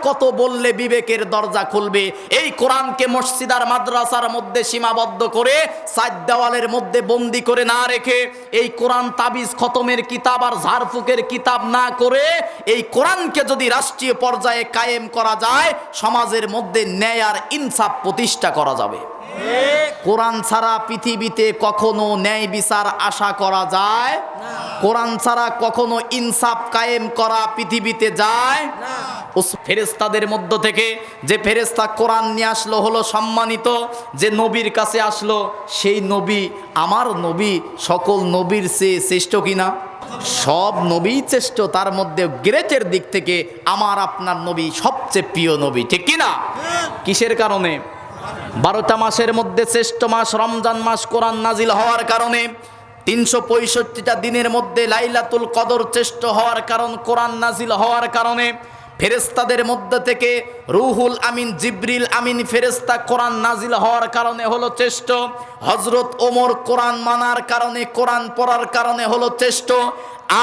কত বললে বিবেকের দরজা খুলবে? এই কোরআনকে মসজিদ আর মাদ্রাসার মধ্যে সীমাবদ্ধ করে, সাত দেওয়ালের মধ্যে বন্দি করে না রেখে, এই কোরআন তাবিজ খতমের কিতাব আর ঝাড়ফুকের কিতাব না করে, এই কোরআনকে যদি রাষ্ট্রীয় পর্যায়ে কায়েম করা যায়, সমাজের মধ্যে ন্যায় আর ইনসাফ প্রতিষ্ঠা করা যাবে। কোরআন ছাড়া পৃথিবীতে কখনো ন্যায় বিচার আশা করা যায় না। কোরআন ছাড়া কখনো ইনসাফ কায়েম করা পৃথিবীতে যায় না। ফেরেশতাদের মধ্য থেকে যে ফেরেশতা কোরআন নিয়ে আসলো হলো সম্মানিত, যে নবীর কাছে আসলো সেই নবী আমার নবী সকল নবীর চেয়ে শ্রেষ্ঠ কিনা? সব নবী শ্রেষ্ঠ, তার মধ্যে গ্রেটের দিক থেকে আমার আপনার নবী সবচেয়ে প্রিয় নবী, ঠিক কিনা? কিসের কারণে? 12টা মাসের মধ্যে শ্রেষ্ঠ মাস রমজান মাস কোরআন নাজিল হওয়ার কারণে, 365টা দিনের মধ্যে লাইলাতুল কদর শ্রেষ্ঠ হওয়ার কারণ, কোরআন নাজিল হওয়ার কারণে, ফেরেশতাদের মধ্যে থেকে রুহুল আমিন জিবরিল আমিন ফেরেশতা কোরআন নাজিল হওয়ার কারণে হলো শ্রেষ্ঠ। হযরত ওমর কোরআন মানার কারণে, কোরআন পড়ার কারণে হলো শ্রেষ্ঠ।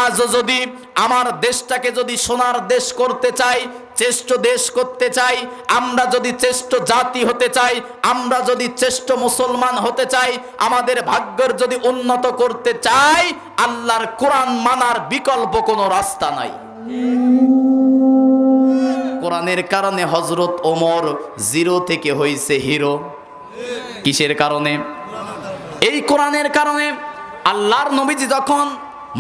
আজও যদি আমার দেশটাকে যদি সোনার দেশ করতে চাই, শ্রেষ্ঠ দেশ করতে চাই, আমরা যদি শ্রেষ্ঠ জাতি হতে চাই, আমরা যদি শ্রেষ্ঠ মুসলমান হতে চাই, আমাদের ভাগ্যের যদি উন্নত করতে চাই, আল্লাহর কোরআন মানার বিকল্প কোনো রাস্তা নাই। কোরআনের কারণে হযরত ওমর জিরো থেকে হয়েছে হিরো। কিসের কারণে? এই কোরআনের কারণে। আল্লাহর নবীজি যখন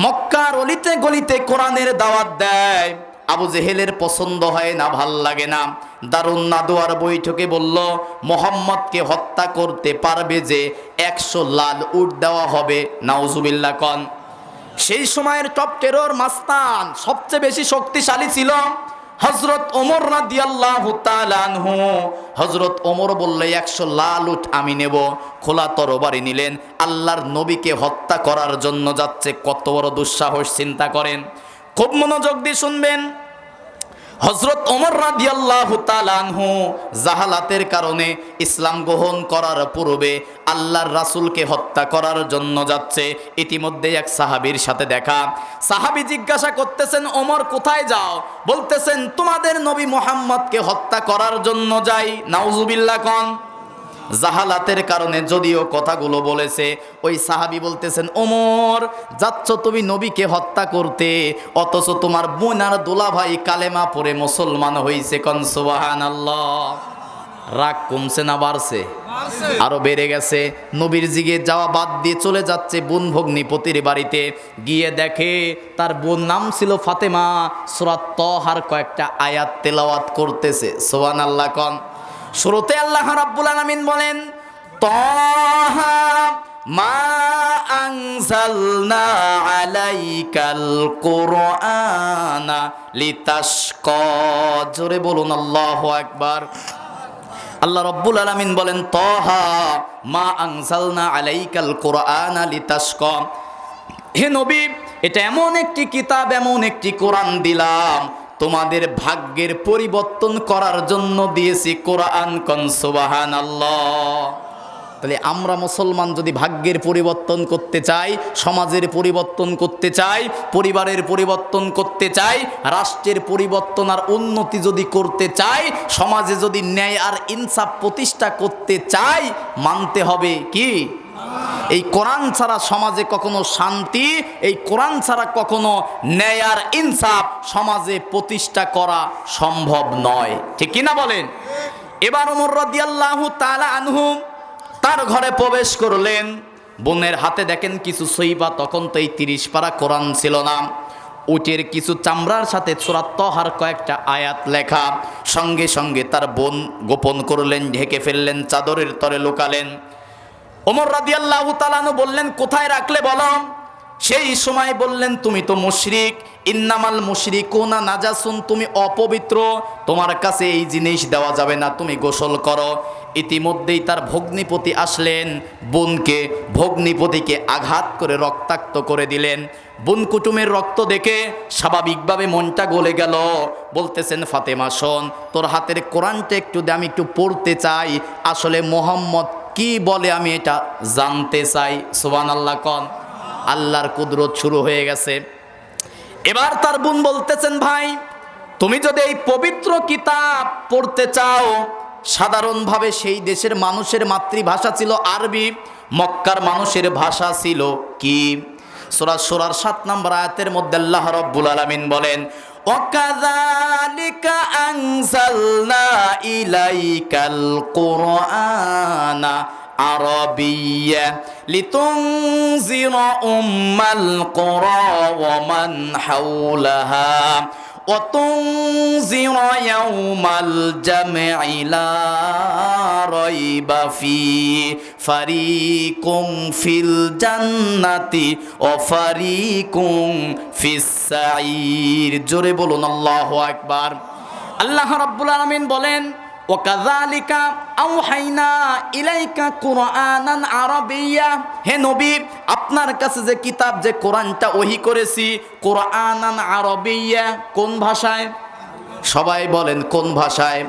মক্কার অলিতে গলিতে কোরআনের দাওয়াত দেয়, আবু জেহেলের পছন্দ হয় না, ভাল লাগে না। দারুন নাদোয়ার বৈঠকে বলল, মুহাম্মদকে হত্যা করতে পারবে যে 100 লাল উট দেওয়া হবে। নাউজুবিল্লাহ কন। সেই সময়ের টপ টেরর মাস্তান সবচেয়ে বেশি শক্তিশালী ছিল হযরত ওমর রাদিয়াল্লাহু তাআলা আনহু। হযরত ওমর বললে 100 লাল উট আমি নেব। খোলা তরবারি নিলেন, আল্লাহর নবীকে হত্যা করার জন্য যাচ্ছে। কত বড় দুঃসাহস চিন্তা করেন। খুব মনোযোগ দিয়ে শুনবেন। হযরত ওমর রাদিয়াল্লাহু তাআলা আনহু জাহালাতের কারণে ইসলাম গ্রহণ করার পূর্বে আল্লাহর রাসূলকে হত্যা করার জন্য যাচ্ছে। ইতিমধ্যে এক সাহাবীর সাথে দেখা। সাহাবী জিজ্ঞাসা করতেছেন, ওমর কোথায় যাও? বলতেছেন, তোমাদের নবী মুহাম্মদকে হত্যা করার জন্য যাই। নাউজুবিল্লাহ কন। জাহালাতের কারণে যদিও কথাগুলো বলেছে, ওই সাহাবী বলতেছেন, ওমর যাচ্ছ তুমি নবীকে হত্যা করতে, অথচ তোমার বোন আর দুলাভাই কালেমা পড়ে মুসলমান হয়েছে। কোন সুবহানাল্লাহ। রাগ কমছে না বাড়ছে? আরো বেড়ে গেছে। নবীর জিগে যাওয়া বাদ দিয়ে চলে যাচ্ছে বোন ভগ্নিপতির বাড়িতে। গিয়ে দেখে তার বোন নাম ছিল ফাতেমা, সূরা তাহার কয়েকটা আয়াত তেলাওয়াত করতেছে। সুবহানাল্লাহ কন। শুরুতে আল্লাহ রাব্বুল আলামিন বলেন, তাহা মা আনজালনা আলাইকাল কুরআনা লিতাশকা। জোরে বলুন আল্লাহু আকবার। আল্লাহ রাব্বুল আলামিন বলেন, তাহা মা আনজালনা আলাইকাল কুরআনা লিতাশকা। হে নবী, এটা এমন একটি কিতাব, এমন একটি কোরআন দিলাম, তোমাদের ভাগ্যের পরিবর্তন করার জন্য দিয়েছি কোরআন। কোন সুবহানাল্লাহ। তাহলে আমরা মুসলমান যদি ভাগ্যের পরিবর্তন করতে চাই, সমাজের পরিবর্তন করতে চাই, পরিবারের পরিবর্তন করতে চাই, রাষ্ট্রের পরিবর্তন আর উন্নতি যদি করতে চাই, সমাজে যদি ন্যায় আর ইনসাফ প্রতিষ্ঠা করতে চাই, মানতে হবে কি? এই কোরআন ছাড়া সমাজে কখনো শান্তি, এই কোরআন ছাড়া কখনো ন্যায় আর ইনসাফ সমাজে প্রতিষ্ঠা করা সম্ভব নয়। ঠিক কিনা বলেন? এবার ওমর রাদিয়াল্লাহু তাআলা আনহু তার ঘরে প্রবেশ করলেন। বোনের হাতে দেখেন কিছু সহিফা, তখন তো এই 30 পারা কোরআন ছিল না। উটের কিছু চামড়ার সাথে সূরা তাহার কয়েকটা আয়াত লেখা। সঙ্গে সঙ্গে তার বোন গোপন করলেন, ঢেকে ফেললেন, চাদরের তরে লুকালেন। ওমর রাদিয়াল্লাহু তাআলা আনহু বললেন, কোথায় রাখলে বলো? সেই সময় বললেন, তুমি তো মুশরিক, ইন্নামাল মুশরিকুনা নাজাসুন, তুমি অপবিত্র, তোমার কাছে এই জিনিস দেওয়া যাবে না, তুমি গোসল করো। ইতিমধ্যেই তার ভগ্নিপতি আসলেন, বোনকে ভগ্নিপতিকে আঘাত করে রক্তাক্ত করে দিলেন। বোন কুটুমের রক্ত দেখে স্বাভাবিকভাবে মনটা গলে গেল। বলতেছেন, ফাতেমা শোন, তোর হাতের কোরআনটা একটু দে, আমি একটু পড়তে চাই, আসলে মোহাম্মদ কি বলে আমি এটা জানতে চাই। সুবহানাল্লাহ কন। আল্লাহর কুদরত শুরু হয়ে গেছে। এবার তার বোন বলতেছেন, ভাই তুমি যদি এই পবিত্র কিতাব পড়তে চাও, সাধারণভাবে সেই দেশের মানুষের মাতৃভাষা ছিল আরবি, মক্কার মানুষের ভাষা ছিল কি? সূরা সূরার ৭ নম্বর আয়াতের মধ্যে আল্লাহ রাব্বুল আলামিন বলেন, ওয়াকাযালিকা আনজালনা ইলাইকাল কুরআনা আরাবিয়্যা লিতুনজিরা উম্মাল কুরা ওয়া মান হাওলাহা وتنذر يوم الجمع لا ريب فيه فريق في الجنة وفريق في السعير জোরে বলুন আল্লাহু আকবার। আল্লাহ রাব্বুল আলামিন বলেন, ওয়াকাযালিকা আওহাইনা ইলাইকা কুরআনান আরাবিয়্যা, হে নবী আপনার কাছে যে কিতাব যে কোরআনটা ওহী করেছি, কুরআনান আরাবিয়্যা, কোন ভাষায়? সবাই বলেন কোন ভাষায়?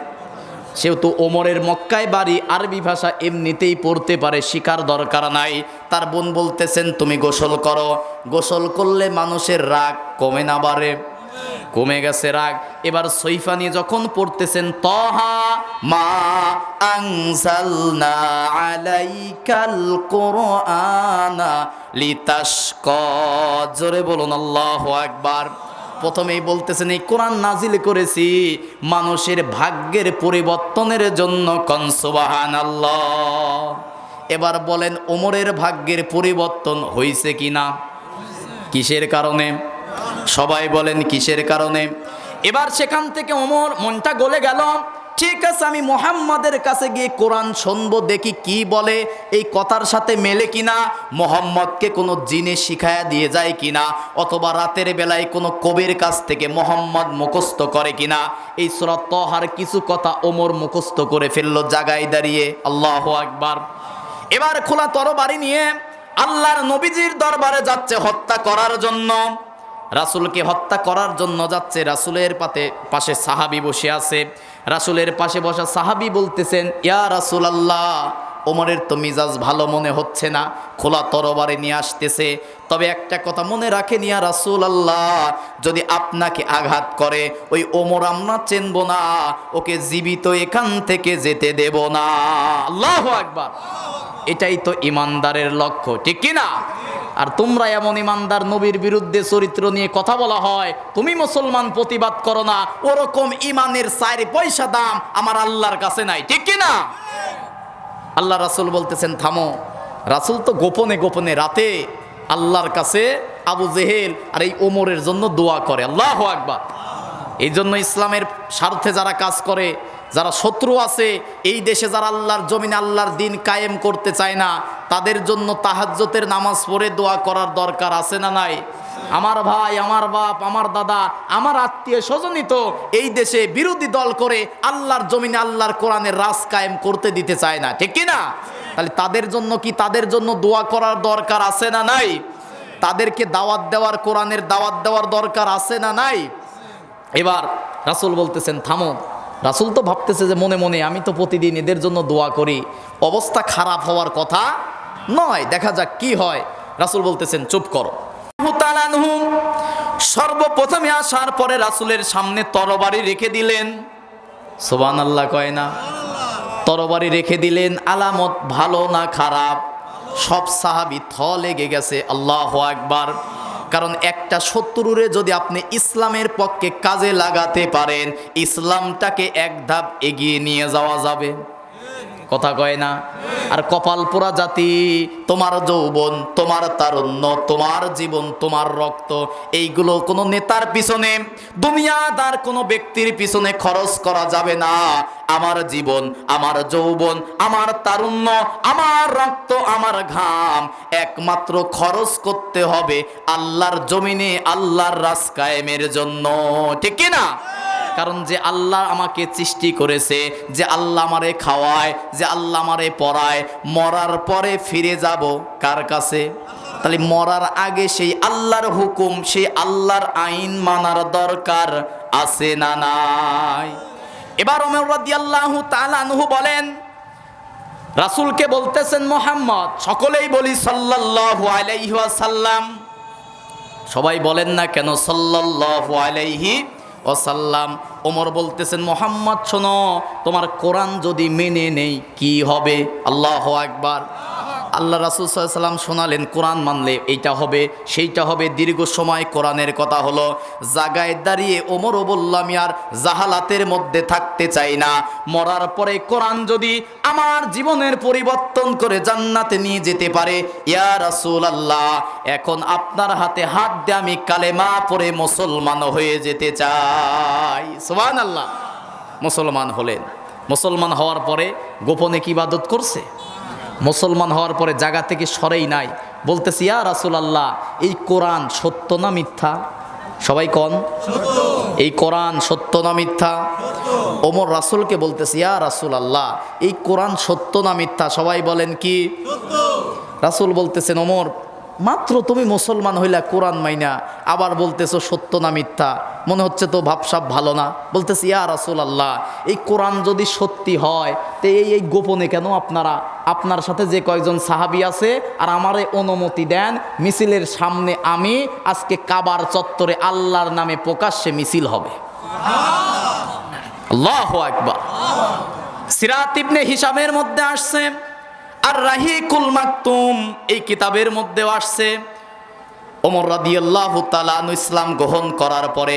সেহেতু ওমরের মক্কায় বাড়ি, আরবি ভাষা এমনিতেই পড়তে পারে, শিকার দরকার নাই। তার বোন বলতেছেন তুমি গোসল করো, গোসল করলে মানুষের রাগ কমে না বাড়ে? কমে গেছে রাগ। এবার সৈফানি যখন পড়তেছেন, তহা মা আনজালনা আলাইকাল কুরআনা লিতাশকা, জোরে বলুন আল্লাহু আকবার। প্রথমেই বলতেছেন এই কোরআন নাজিল করেছি মানুষের ভাগ্যের পরিবর্তনের জন্য, কোন সুবহানাল্লাহ। এবার বলেন ওমরের ভাগ্যের পরিবর্তন হয়েছে কিনা? কিসের কারণে? সবাই বলেন কিসের কারণে? এবার সেখান থেকে ওমর মনটা গলে গেল, ঠিক আছে আমি মুহাম্মাদের কাছে গিয়ে কোরআন শুনবো, দেখি কি বলে, এই কথার সাথে মেলে কিনা, মুহাম্মদকে কোনো জিনিস শিখায়া দিয়ে যায় কিনা, অথবা রাতের বেলায় কোনো কবির কাছ থেকে মুহাম্মদ মুখস্থ করে কিনা। এই সূরা তাহার কিছু কথা ওমর মুখস্থ করে ফেললো জায়গায় দাঁড়িয়ে, আল্লাহু আকবার। এবার খোলা তরবারি নিয়ে আল্লাহর নবীজির দরবারে যাচ্ছে হত্যা করার জন্য, রাসূলকে হত্যা করার জন্য যাচ্ছে। রাসূলের পাশে সাহাবী বসে আছে, রাসূলের পাশে বসা সাহাবী বলতেছেন, ইয়া রাসূলুল্লাহ, ওমরের তো মিজাজ ভালো মনে হচ্ছে না, খোলা তরবারি নিয়ে আসতেছে, তবে একটা কথা মনে রাখেন ইয়া রাসূলুল্লাহ, যদি আপনাকে আঘাত করে ওই ওমর আমরা চিনব না, ওকে জীবিত এখান থেকে যেতে দেব না। আল্লাহু আকবার। এটাই তো ইমানদারের লক্ষ্য, ঠিক কিনা? আর তোমরা এমন ইমানদার, নবীর বিরুদ্ধে চরিত্র নিয়ে কথা বলা হয়, তুমি মুসলমান প্রতিবাদ করো না, ওরকম ইমানের 4 পয়সা দাম আমার আল্লাহর কাছে নাই, ঠিক কিনা? আল্লাহ রাসূল বলতেছেন থামো। রাসূল তো গোপনে গোপনে রাতে আল্লাহর কাছে আবু জেহেল আর এই ওমরের জন্য দোয়া করে, আল্লাহু আকবার। এই জন্য ইসলামের স্বার্থে যারা কাজ করে, যারা শত্রু আছে এই দেশে, যারা আল্লাহর জমিনে আল্লাহর দিন কায়েম করতে চায় না, তাদের জন্য তাহাজ্জুদের নামাজ পড়ে দোয়া করার দরকার আছে না নাই? আমার ভাই, আমার বাপ, আমার দাদা, আমার আত্মীয় স্বজনই তো এই দেশে বিরোধী দল করে আল্লাহর জমিনে আল্লাহর কোরআনের রাজ কায়েম করতে দিতে চায় না, ঠিক কি না? তাহলে তাদের জন্য কি, তাদের জন্য দোয়া করার দরকার আছে না নাই? তাদেরকে দাওয়াত দেওয়ার, কোরআনের দাওয়াত দেওয়ার দরকার আছে না নাই? এবার রাসূল বলতেছেন থামো। রাসূল তো ভাবতেছে যে মনে মনে আমি তো প্রতিদিন এদের জন্য দোয়া করি, অবস্থা খারাপ হওয়ার কথা নয়, দেখা যাক কি হয়। রাসূল বলতেছেন চুপ করো। সর্বপ্রথমে আসার পরে রাসূলের সামনে তরবারি রেখে দিলেন, সুবহানাল্লাহ কয় না? তরবারি রেখে দিলেন, আলামত ভালো না খারাপ? সব সাহাবী থ লেগে গেছে, আল্লাহু আকবার। কারণ একটা শত্রুরে যদি আপনি ইসলামের পক্ষে কাজে লাগাতে পারেন, ইসলামটাকে এক ধাপ এগিয়ে নিয়ে যাওয়া যাবে, কথা কয় না? আর কপাল পোড়া জাতি, তোমার যৌবন, তোমার তারুণ্য, তোমার জীবন, তোমার রক্ত, এইগুলো কোনো নেতার পিছনে, দুনিয়াদার কোনো ব্যক্তির পিছনে খরচ করা যাবে না। আমার জীবন, আমার যৌবন, আমার তারুণ্য, আমার রক্ত, আমার ঘাম একমাত্র খরচ করতে হবে আল্লাহর জমিনে আল্লাহর রাজ কায়েমের জন্য, ঠিক কি না? কারণ যে আল্লাহ আমাকে সৃষ্টি করেছে, যে আল্লাহ আমারে খাওয়ায়, যে আল্লাহ আমারে পড়ায়, মরার পরে ফিরে যাব কার কাছে? তাহলে মরার আগে সেই আল্লাহর হুকুম, সেই আল্লাহর আইন মানার দরকার আছে না নাই? এবার ওমর রাদিয়াল্লাহু তাআলা আনহু বলেন, রাসূলকে বলতেছেন মুহাম্মদ, সকলেই বলি সাল্লাল্লাহু আলাইহি ওয়াসাল্লাম, সবাই বলেন না কেন সাল্লাল্লাহু আলাইহি ওয়াসাল্লাম। ওমর বলতেছেন, মোহাম্মদ শোনো, তোমার কোরআন যদি মেনে নেই কি হবে? আল্লাহু আকবার। আল্লাহ রাসূল সাল্লাল্লাহু আলাইহি ওয়াসাল্লাম শোনালেন, কোরআন মানলে এইটা হবে সেইটা হবে। দীর্ঘ সময় কোরআনের কথা হলো। জায়গায় দাঁড়িয়ে ওমরও বলল, আমি আর জাহালাতের মধ্যে থাকতে চাই না। মরার পরে কোরআন যদি আমার জীবনের পরিবর্তন করে জান্নাতে নিয়ে যেতে পারে, ইয়া রাসূলুল্লাহ, এখন আপনার হাতে হাত দিয়ে আমি কালেমা পড়ে মুসলমান হয়ে যেতে চাই। সুবহানাল্লাহ। মুসলমান হলেন। মুসলমান হওয়ার পরে গোপনে কি ইবাদত করছে? মুসলমান হওয়ার পরে জায়গা থেকে সরেই নাই। বলতেছি, ইয়া রাসূলুল্লাহ, এই কোরআন সত্য না মিথ্যা? সবাই কোন এই কোরআন সত্য না মিথ্যা? ওমর রাসূলকে বলতেছি, ইয়া রাসূলুল্লাহ, এই কোরআন সত্য না মিথ্যা? সবাই বলেন কি সত্য। রাসূল বলতেছেন, ওমর, মাত্র তুমি মুসলমান হইলা কোরআন মাইনা, আবার বলতেছো সত্য না মিথ্যা? মনে হচ্ছে তো ভাবসাব ভালো না। বলতেছি, ইয়া রাসূলুল্লাহ, এই কোরআন যদি সত্যি হয় তো এই গোপনে কেন আপনারা, আপনার সাথে যে কয়েকজন সাহাবী আছে আর আমারে অনুমতি দেন, মিছিলের সামনে আমি আজকে কাবার চত্বরে আল্লাহর নামে প্রকাশ্যে মিছিল হবে। আল্লাহু আকবার। সিরাত ইবনে হিশামের মধ্যে আসছে, আর রাহিকুল মাকতুম এই কিতাবের মধ্যেও আসছে, ওমর রাদিয়াল্লাহু তাআলা আনহু ইসলাম গ্রহণ করার পরে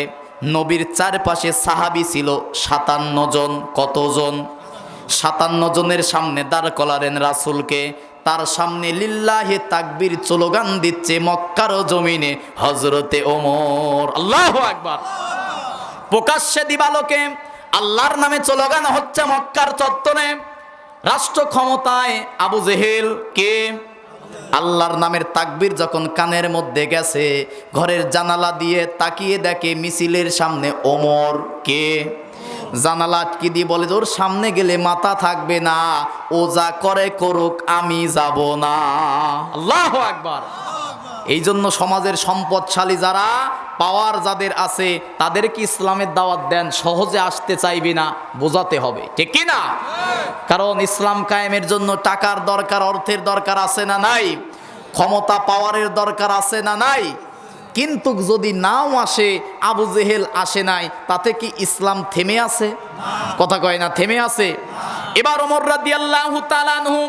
নবীর চারপাশে সাহাবী ছিল 57 জন। কতজন? 57 জনের সামনে দাঁড় করালেন রাসূলকে। তার সামনে লিল্লাহি তাকবীর স্লোগান দিচ্ছে মক্কার জমিনে হযরতে ওমর। আল্লাহু আকবার। প্রকাশ্যে দিবালোকে আল্লাহর নামে স্লোগান হচ্ছে মক্কার চত্বরে। রাষ্ট্র ক্ষমতায় আবু জেহেল কে? আল্লাহর নামের তাকবীর যখন কানের মধ্যে গেছে, ঘরের জানালা দিয়ে তাকিয়ে দেখে মিছিলের সামনে ওমর কে? জানালা আটকে দিয়ে বলে, ওর সামনে গেলে মাথা থাকবে না, ও যা করে করুক, আমি যাব না। আল্লাহু আকবার। এই জন্য সমাজের সম্পদশালী যারা, পাওয়ার যাদের আছে, তাদেরকে ইসলামের দাওয়াত দেন, সহজে আসতে চাইবে না, বোঝাতে হবে, ঠিক কি না? কারণ ইসলাম কায়েমের জন্য টাকার দরকার, অর্থের দরকার আছে না নাই? ক্ষমতা পাওয়ারের দরকার আছে না নাই? কিন্তু যদি নাও আসে, আবু জেহেল আসে নাই, তাতে কি ইসলাম থেমে আছে? কথা কয় না, থেমে আছে। এবার ওমর রাদিয়াল্লাহু তাআলা আনহু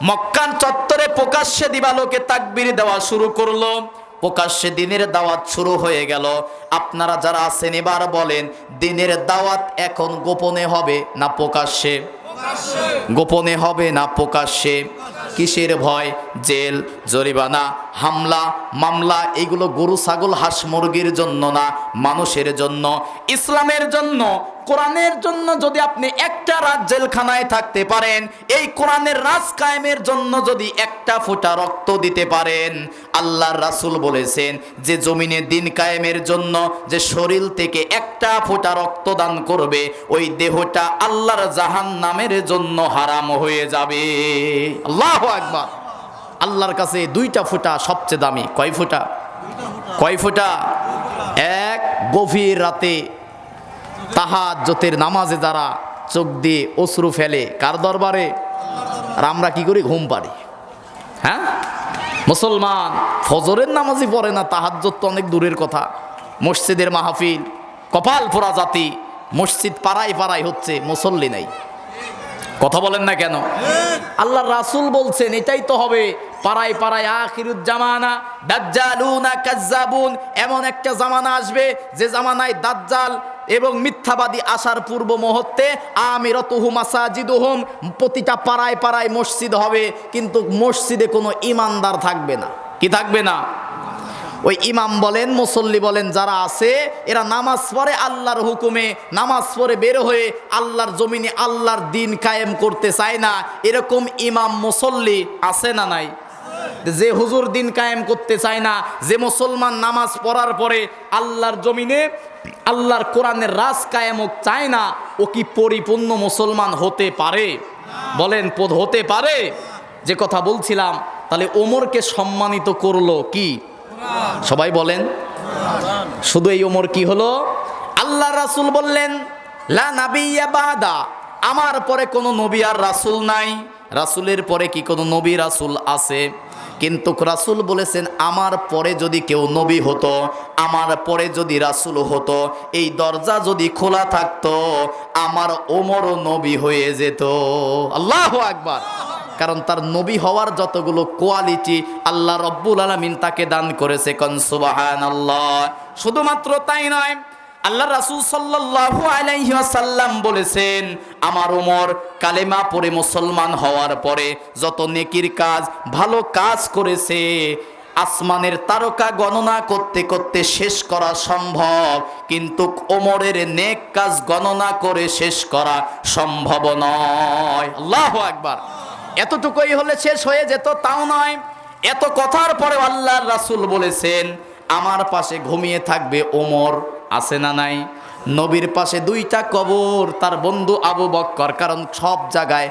মক্কার চত্বরে প্রকাশ্যে দিবালোকে তাকবীর দেওয়া শুরু করলো। প্রকাশ্যে দিনের দাওয়াত শুরু হয়ে গেল। আপনারা যারা আছেন এবার বলেন, দিনের দাওয়াত এখন গোপনে হবে না প্রকাশ্যে? গোপনে হবে না প্রকাশ্যে? কিসের ভয়? জেল, জরিমানা, হামলা, মামলা, এগুলো গরু ছাগল হাঁস মুরগির জন্য না, মানুষের জন্য, ইসলামের জন্য, কোরআনের জন্য। যদি আপনি একটা রাত জেলখানায় থাকতে পারেন, এই কোরআনের রাজ কায়েমের জন্য যদি একটা ফোঁটা রক্ত দিতে পারেন, আল্লাহর রাসূল বলেছেন যে জমিনে দিন কায়েমের জন্য যে শরীর থেকে একটা ফোঁটা রক্ত দান করবে, ওই দেহটা আল্লাহর জাহান্নামের জন্য হারাম হয়ে যাবে। আল্লাহু আকবার। আল্লাহর কাছে দুইটা ফোঁটা সবচেয়ে দামি। কয় ফোঁটা? কয় ফোঁটা? এক, গভীর রাতে তাহাজ্জুদের নামাজে যারা চোখ দিয়ে অশ্রু ফেলে, কার দরবারে? আর আমরা কি করি? ঘুম পাড়ি। হ্যাঁ, মুসলমান ফজরের নামাজই পড়ে না, তাহাজ্জুদ তো অনেক দূরের কথা। মসজিদের মাহফিল, কপাল পোড়া জাতি, মসজিদ পাড়ায় পাড়ায় হচ্ছে, মুসল্লি নাই। কথা বলেন না কেন? আল্লাহর রাসূল বলছেন এটাই তো হবে, পাড়ায় পাড়ায় আখিরুজ জামানা দাজ্জালুনা কাজ্জাবুন। এমন একটা জামানা আসবে যে জামানায় দাজ্জাল এবং মিথ্যাবাদী আসার পূর্ব মুহূর্তে আমিরাতুহু মাসাজিদুহুম, প্রতিটা পাড়ায় পাড়ায় মসজিদ হবে, কিন্তু মসজিদে কোনো ইমানদার থাকবে না। কি থাকবে না? ওই ইমাম বলেন, মুসল্লি বলেন, যারা আছে এরা নামাজ পড়ে আল্লাহর হুকুমে, নামাজ পড়ে বের হয়ে আল্লাহর জমিনে আল্লাহর দিন কায়েম করতে চায় না। এরকম ইমাম মুসল্লি আছে না নাই? যে হুজুর দিন কায়েম করতে চায় না, যে মুসলমান নামাজ পড়ার পরে আল্লাহর জমিনে আল্লাহর কোরআনের রাজ কায়েম চায় না, ও কি পরিপূর্ণ মুসলমান হতে পারে? বলেন, হতে পারে? যে কথা বলছিলাম, তাহলে ওমরকে সম্মানিত করলো কি? সবাই বলেন, শুধু এই ওমর কি হলো? আল্লাহ রাসূল বললেন, লা নাবিয়্যা বাদা, আমার পরে কোনো নবী আর রাসূল নাই। রাসূলের পরে কি কোনো নবী রাসূল আছে? কিন্তু রাসূল বলেছেন আমার পরে যদি কেউ নবী হতো, আমার পরে যদি রাসূল হতো, এই দরজা যদি খোলা থাকতো আমার ওমরও নবী হয়ে যেত। আল্লাহু আকবার। কারণ তার নবী হওয়ার যতগুলো কোয়ালিটি আল্লাহ রব্বুল আলামিন তাকে দান করেছে। কোন সুবহানাল্লাহ। শুধুমাত্র তাই নয়, আল্লাহ রাসূল সাল্লাল্লাহু আলাইহি ওয়াসাল্লাম বলেছেন আমার ওমর কালেমা পড়ে মুসলমান হওয়ার পরে যত নেকির কাজ ভালো কাজ করেছে আসমানের তারকা গণনা করতে করতে শেষ করা সম্ভব, কিন্তু ওমরের নেক কাজ গণনা করে শেষ করা সম্ভব নয়। আল্লাহু আকবার। এতটুকুই হলে শেষ হয়ে যেত তাও নয়, এত কথার পরে আল্লাহর রাসূল বলেছেন আমার পাশে ঘুমিয়ে থাকবে ওমর। আছে না নাই? নবীর পাশে দুইটা কবর, তার বন্ধু আবু বক্কর, কারণ সব জায়গায়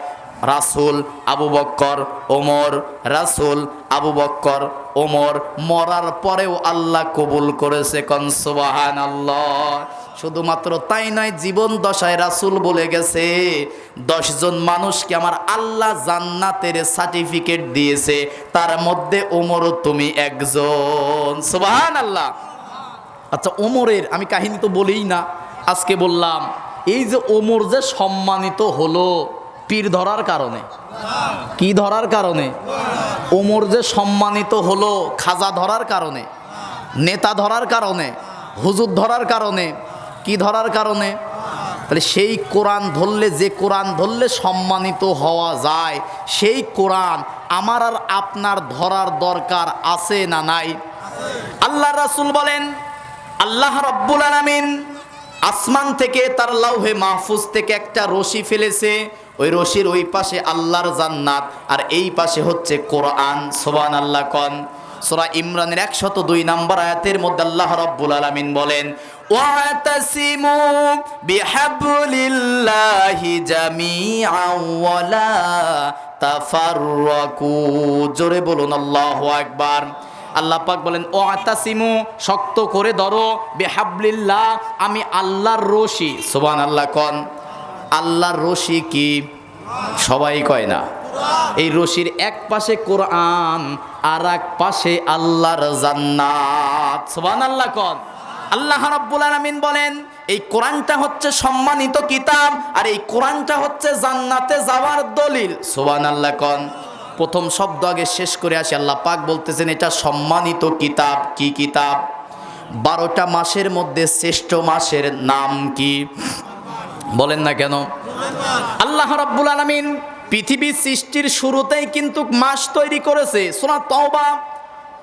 রাসূল আবু বক্কর ওমর, রাসূল আবু বক্কর ওমর। মরার পরেও আল্লাহ কবুল করেছে। কোন সুবহানাল্লাহ। শুধুমাত্র তাই নয়, জীবন দশায় রাসূল বলে গেছে 10 জন মানুষকে আমার আল্লাহ জান্নাতের সার্টিফিকেট দিয়েছে, তার মধ্যে ওমরও তুমি একজন। সুবহানাল্লাহ। আচ্ছা, ওমরের আমি কাহিনী তো বলেই না, আজকে বললাম এই যে ওমর যে সম্মানিত হলো পীর ধরার কারণে। কি ধরার কারণে? ওমর যে সম্মানিত হলো খাজা ধরার কারণে, নেতা ধরার কারণে, হুজুর ধরার কারণে। কি ধরার কারণে? তাহলে সেই কোরআন ধরলে, যে কোরআন ধরলে সম্মানিত হওয়া যায়, সেই কোরআন আমার আর আপনার ধরার দরকার আছে না নাই? আল্লাহ রাসূল বলেন আল্লাহ রব্বুল আলামিন আসমান থেকে তার লাউহে মাহফুজ থেকে একটা রশি ফেলেছে, ওই রশির ওই পাশে আল্লাহর জান্নাত আর এই পাশে হচ্ছে কোরআন। সুবহানাল্লাহ। কোন সূরা ইমরানের 102 নম্বর আয়াতের মধ্যে আল্লাহ রব্বুল আলামিন বলেন ওয়াতাসিমু বিহাবলিল্লাহি জামিআন ওয়ালা তাফাররাকু। জোরে বলুন আল্লাহু আকবার। আল্লাহ পাক বলেন ওয়াতাসিমু, শক্ত করে ধরো, বিহাবলিল্লাহ, আমি আল্লাহর রশি। সুবহানাল্লাহ। কোন আল্লাহর রশি কি? সবাই কয় না। এই রশির এক পাশে কোরআন আর এক পাশে আল্লাহর জান্নাত। সুবহানাল্লাহ। কোন আল্লাহ রাব্বুল আলামিন বলেন এই কোরআনটা হচ্ছে সম্মানিত কিতাব আর এই কোরআনটা হচ্ছে জান্নাতে যাওয়ার দলিল। সুবহানাল্লাহ। কোন প্রথম শব্দ আগে শেষ করে আসি। আল্লাহ পাক বলতেছেন এটা সম্মানিত কিতাব। কি কিতাব? 12টা মাসের মধ্যে শ্রেষ্ঠ মাসের নাম কি? বলেন না কেন? আল্লাহ রাব্বুল আলামিন পৃথিবী সৃষ্টির শুরুতেই কিন্তু মাস তৈরি করেছে। সূরা তাওবা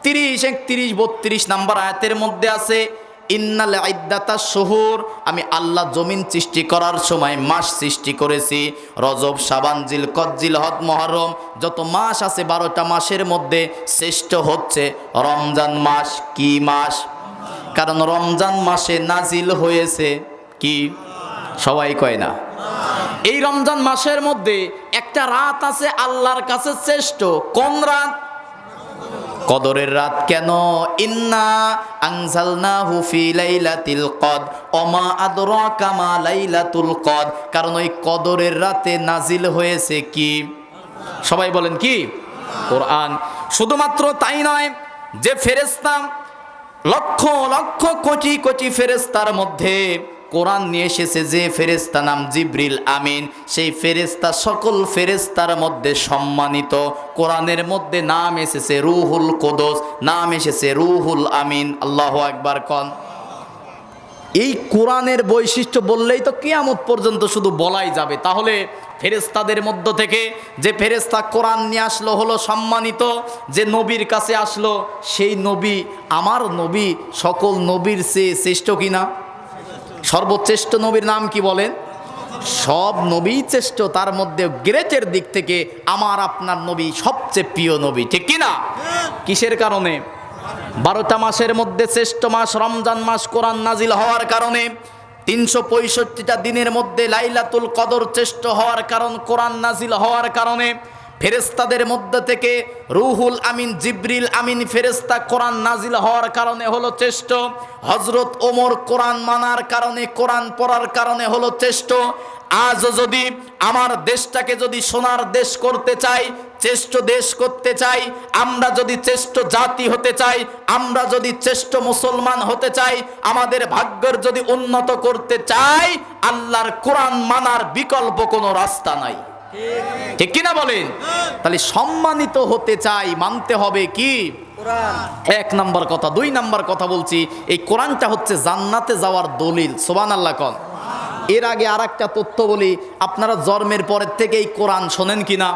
30, 31, 32 নম্বর আয়াতের মধ্যে আছে ইন্নাল ইদ্দাতাশ শুহুর, আমি আল্লাহ জমিন সৃষ্টি করার সময় মাস সৃষ্টি করেছি। রজব, শাবান, জিলকদ, জিলহজ, মুহররম, যত মাস আছে 12টা মাসের মধ্যে শ্রেষ্ঠ হচ্ছে রমজান মাস। কি মাস? কারণ রমজান মাসে নাজিল হয়েছে কি? সবাই কয় না। এই রমজান মাসের মধ্যে একটা রাত আছে আল্লাহর কাছে শ্রেষ্ঠ। কোন রাত? কদরের রাত। কেন? ইন্না আনজালনাহু ফি লাইলাতিল কদর ওমা আদরাকা মা লাইলাতুল কদর। কারণ ওই কদরের রাতে নাজিল হয়েছে কি? সবাই বলেন কি? কোরআন। শুধুমাত্র তাই নয়, যে ফেরেশতা লক্ষ লক্ষ কোটি কোটি ফেরেশতার মধ্যে কোরআন নিয়ে এসেছে যে ফেরেশতা নাম জিবরিল আমিন, সেই ফেরেশতা সকল ফেরেশতার মধ্যে সম্মানিত। কোরআনের মধ্যে নাম এসেছে রুহুল কুদুস, নাম এসেছে রুহুল আমিন। আল্লাহু আকবার। কোন এই কোরআনের বৈশিষ্ট্য বললেই তো কিয়ামত পর্যন্ত শুধু বলাই যাবে। তাহলে ফেরেশতাদের মধ্য থেকে যে ফেরেশতা কোরআন নিয়ে আসলো হলো সম্মানিত, যে নবীর কাছে আসলো সেই নবী, আমার নবী সকল নবীর চেয়ে শ্রেষ্ঠ কিনা? সর্বশ্রেষ্ঠ নবীর নাম কি বলেন? সব নবী শ্রেষ্ঠ, তার মধ্যে গ্রেটের দিক থেকে আমার আপনার নবী সবচেয়ে প্রিয় নবী। ঠিক কিনা? কিসের কারণে? 12টা মাসের মধ্যে শ্রেষ্ঠ মাস রমজান মাস কোরআন নাজিল হওয়ার কারণে। 365টা দিনের মধ্যে লাইলাতুল কদর শ্রেষ্ঠ হওয়ার কারণ কোরআন নাজিল হওয়ার কারণে। ফেরেশতাদের মধ্যে থেকে রুহুল আমিন জিবরিল আমিন ফেরেশতা কোরআন নাজিল হওয়ার কারণে হলো শ্রেষ্ঠ। হযরত ওমর কোরআন মানার কারণে, কোরআন পড়ার কারণে হলো শ্রেষ্ঠ। আজও যদি আমার দেশটাকে যদি সোনার দেশ করতে চাই, শ্রেষ্ঠ দেশ করতে চাই, আমরা যদি শ্রেষ্ঠ জাতি হতে চাই, আমরা যদি শ্রেষ্ঠ মুসলমান হতে চাই, আমাদের ভাগ্যের যদি উন্নত করতে চাই, আল্লাহর কোরআন মানার বিকল্প কোনো রাস্তা নাই। ঠিক কিনা বলেন? তাহলে সম্মানিত হতে চাই, মানতে হবে কি? কোরআন। এক নাম্বার কথা। দুই নাম্বার কথা বলছি, এই কোরআনটা হচ্ছে জান্নাতে যাওয়ার দলিল। সুবহানাল্লাহ কোন। এর আগে আর একটা তথ্য বলি, আপনারা জন্মের পরের থেকে এই কোরআন শোনেন কিনা?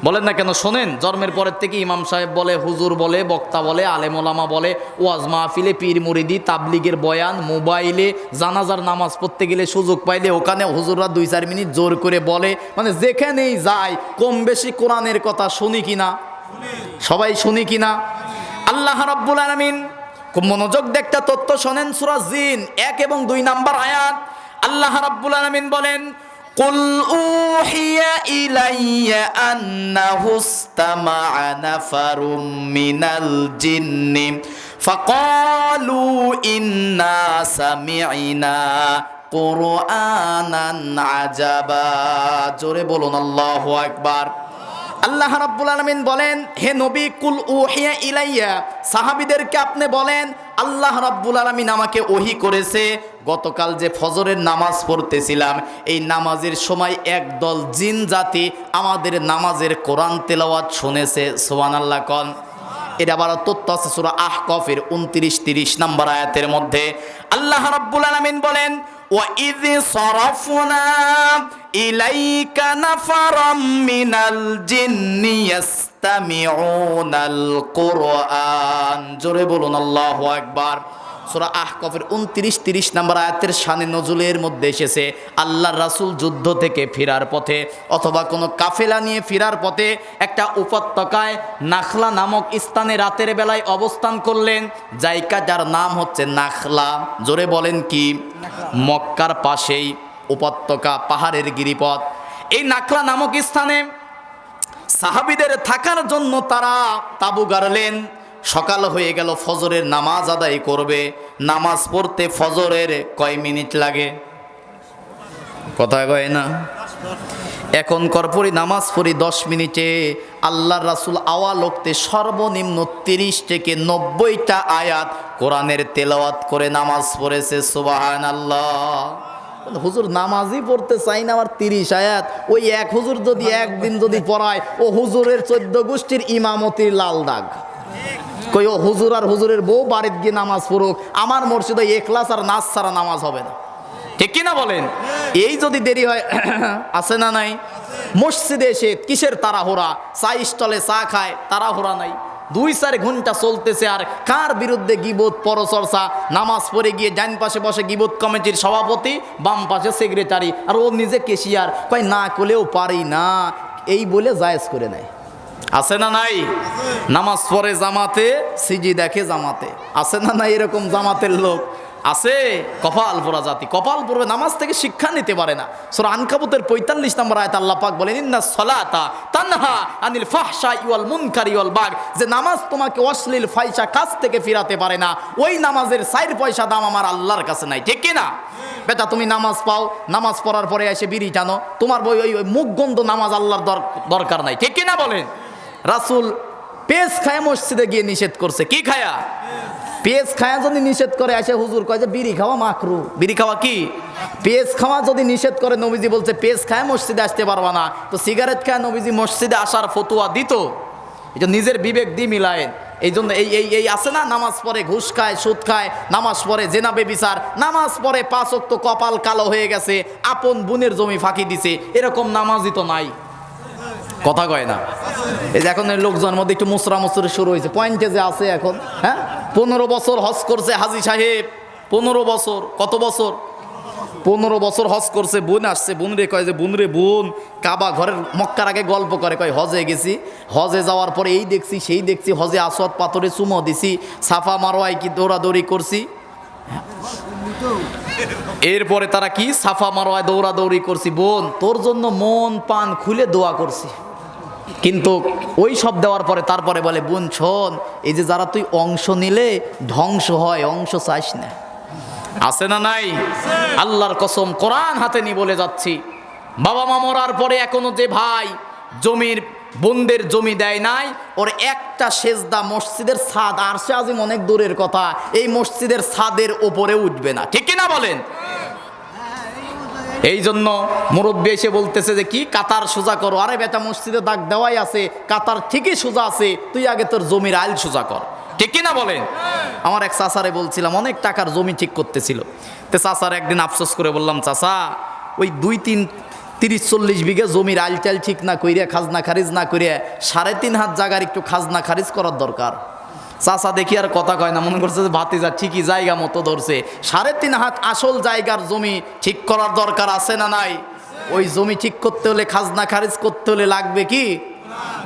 বলেন না কেন? শোনেন। জন্মের পরের থেকে ইমাম সাহেব বলে, হুজুর বলে, বক্তা বলে, আলেম ওলামা বলে, ওয়াজ মাহফিলে, পীর মুরিদি, তাবলিগের বয়ান, মোবাইলে, জানাজার নামাজ পড়তে গেলে সুযোগ পাইলে ওখানে হুজুররা 2-4 মিনিট জোর করে বলে, মানে যেখানেই যায় কম বেশি কোরআনের কথা শুনি কিনা? সবাই শুনি কিনা? আল্লাহ রাব্বুল আলামিন খুব মনোযোগ দিয়ে একটা তথ্য শোনেন। সূরা জিন 1 এবং 2 নাম্বার আয়াত আল্লাহ রাব্বুল আলামিন বলেন, কুল উহিয়া ইলাইয়া আন্নাহু ইসতামা'a নাফারুম মিনাল জিন্নি ফাকালু ইন্না সামি'না কুরআনান আজাবা। জোরে বলুন আল্লাহু আকবার। আল্লাহ রাব্বুল আলামিন বলেন, হে নবী, কুল উহিয়া ইলাইয়া, সাহাবীদেরকে আপনি বলেন আল্লাহ রাব্বুল আলামিন আমাকে ওহী করেছে। গতকাল যে ফজরের নামাজ পড়তেছিলাম, এই নামাজের সময় একদল জিন জাতি আমাদের নামাজের কোরআন তেলাওয়াত শুনেছে। সুবহানাল্লাহ কোন। এটা আবার তথ্য আছে সূরা আহকাফের 29-30 নম্বর আয়াতের মধ্যে। আল্লাহ রাব্বুল আলামিন বলেন, وَإِذْ صَرَفْنَا إِلَيْكَ نَفَرًا مِنَ الْجِنِّ يَسْتَمِعُونَ الْقُرْآنَ। জোরে বলুন আল্লাহু আকবার। সূরা আহকাফের 29-30 নম্বর আয়াতের শানে নজুলের মধ্যে এসেছে, আল্লাহর রাসূল যুদ্ধ থেকে ফেরার পথে অথবা কোনো কাফেলা নিয়ে ফেরার পথে একটা উপত্যকায় নাখলা নামক স্থানে রাতের বেলায় অবস্থান করলেন। জায়গাটার নাম হচ্ছে নাখলা। জোরে বলেন কি? মক্কার পাশেই উপত্যকা, পাহাড়ের গিরিপথ। এই নাখলা নামক স্থানে সাহাবীদের থাকার জন্য তারা তাঁবু গাড়লেন। সকাল হয়ে গেল, ফজরের নামাজ আদায় করবে। নামাজ পড়তে ফজরের কয় মিনিট লাগে? কথা কয় না? এখন করপরি নামাজ পড়ি 10 মিনিটে। আল্লাহর রাসূল আওয়ালোক্তে সর্বনিম্ন 30 থেকে 90টা আয়াত কোরআনের তেলাওয়াত করে নামাজ পড়েছে। সুবহানাল্লাহ। হুজুর নামাজই পড়তে চাই না, আবার 30 আয়াত। ওই এক হুজুর যদি একদিন যদি পড়ায়, ও হুজুরের 14 গোষ্ঠীর ইমামতির লাল দাগ। কই ও হুজুর আর হুজুরের বউ বাড়িতে গিয়ে নামাজ পড়ুক, আমার মসজিদে ইখলাস আর নাচ ছাড়া নামাজ হবে না। ঠিক কিনা বলেন? এই যদি দেরি হয়, আছে না নাই? মসজিদে এসে কিসের তাড়াহুড়া? চা স্টলে চা খায়, তাড়াহুড়া নাই। 2-4 ঘন্টা চলতেছে, আর কার বিরুদ্ধে গীবত পরচর্চা। নামাজ পড়ে গিয়ে ডান পাশে বসে গীবত কমিটির সভাপতি, বাম পাশে সেক্রেটারি, আর ও নিজে কেশিয়ার। কয় না করলেও পারি না, এই বলে জায়েজ করে নেয়। আছে না নাই? নামাজ পড়ে জামাতে, সিজি দেখে জামাতে। আছে না নাই এরকম জামাতের লোক? আছে। কপাল পোড়া জাতি। কপাল পড়বে, নামাজ থেকে শিক্ষা নিতে পারে না। সূরা আনকাবুতের 45 নম্বর আয়াত আল্লাহ পাক বলেন, ইন্নাস সালাতা তানহা আনিল ফাহশাই ওয়াল মুনকারি ওয়াল বাগ। যে নামাজ তোমাকে অশ্লীল ফাহিশা কাজ থেকে ফিরাতে পারে না, ওই নামাজের 4 পয়সা দাম আমার আল্লাহর কাছে নাই। ঠিক কি না? বেটা, তুমি নামাজ পাও, নামাজ পড়ার পরে এসে বিড়ি টানো, তোমার বই ওই মুখ গন্ধ নামাজ আল্লাহর দরকার নাই। ঠিক কি না বলেন? রাসূল পেঁয়াজ খায়া মসজিদে গিয়ে নিষেধ করছে। কি খায়া? পেঁয়াজ খায়া যদি নিষেধ করে, আসে হুজুর কয় যে বিড়ি খাওয়া মাকরু। বিড়ি খাওয়া কি? পেঁয়াজ খাওয়া যদি নিষেধ করে, নবীজি বলছে পেঁয়াজ খায় মসজিদে আসতে পারবা না, তো সিগারেট খায় নবীজি মসজিদে আসার ফতোয়া দিত। এটা নিজের বিবেক দিয়ে মিলায়েন। এই জন্য এই আছে না, নামাজ পড়ে ঘুষ খায়, সুদ খায়, নামাজ পড়ে জেনা বেবিচার, নামাজ পড়ে 5 ওয়াক্ত কপাল কালো হয়ে গেছে, আপন বোনের জমি ফাঁকি দিছে, এরকম নামাজই তো নাই। কথা কয় না? এই যে এখন লোকজনের মধ্যে একটু মুসরা মুসরি শুরু হয়েছে, পয়েন্টে যে আছে এখন। হ্যাঁ, 15 বছর হজ করছে হাজি সাহেব। 15 বছর। কত বছর? 15 বছর হজ করছে। বোন আসছে, বোন রে কয় যে বোন রে বোন, কাবা ঘরের মক্কার আগে গল্প করে, কয় হজে গেছি, হজে যাওয়ার পরে এই দেখছি সেই দেখছি, হজে আসওয়াদ পাথরে চুমো দিছি, সাফা মারোয়ায় কি দৌড়াদৌড়ি করছি। এরপরে তারা কি সাফা মারোয়ায় দৌড়াদৌড়ি করছি। বোন, তোর জন্য মন পান খুলে দোয়া করছি। কিন্তু ওই সব দেওয়ার পরে তারপরে বলে, বোন শোন, এই যে যারা তুই অংশ নিলে ধ্বংস হয়, অংশ চাইস না। আছে না নাই? আল্লাহর কসম কোরআন হাতে নিয়ে বলে যাচ্ছি, বাবা মা মরার পরে এখনো যে ভাই জমির বোনদের জমি দেয় নাই, ওর একটা সেজদা মসজিদের ছাদ, আরশে আজিম অনেক দূরের কথা, এই মসজিদের ছাদের উপরে উঠবে না। ঠিক কিনা বলেন? এই জন্য মুরব্বী এসে বলতেছে যে কি কাতার সোজা করো। আরে বেটা, মসজিদে দাগ দেওয়াই আছে, কাতার ঠিকই সোজা আছে, তুই আগে তোর জমির আইল সোজা কর। ঠিক কিনা বলেন? আমার এক চাচারে বলছিলাম, অনেক টাকার জমি ঠিক করতেছিল, তো চাচার একদিন আফসোস করে বললাম, চাচা ওই 2-3-30-40 বিঘা জমির আইল টাইল ঠিক না কইরে, খাজনা খারিজ না কইরে 3.5 হাত জায়গার একটু খাজনা খারিজ করার দরকার। চাচা দেখি আর কথা কয় না, মনে করছে যে ভাতিজা ঠিকই জায়গা মতো ধরছে। 3.5 হাত আসল জায়গার জমি ঠিক করার দরকার আছে না নাই? ওই জমি ঠিক করতে হলে, খাজনা খারিজ করতে হলে লাগবে কি?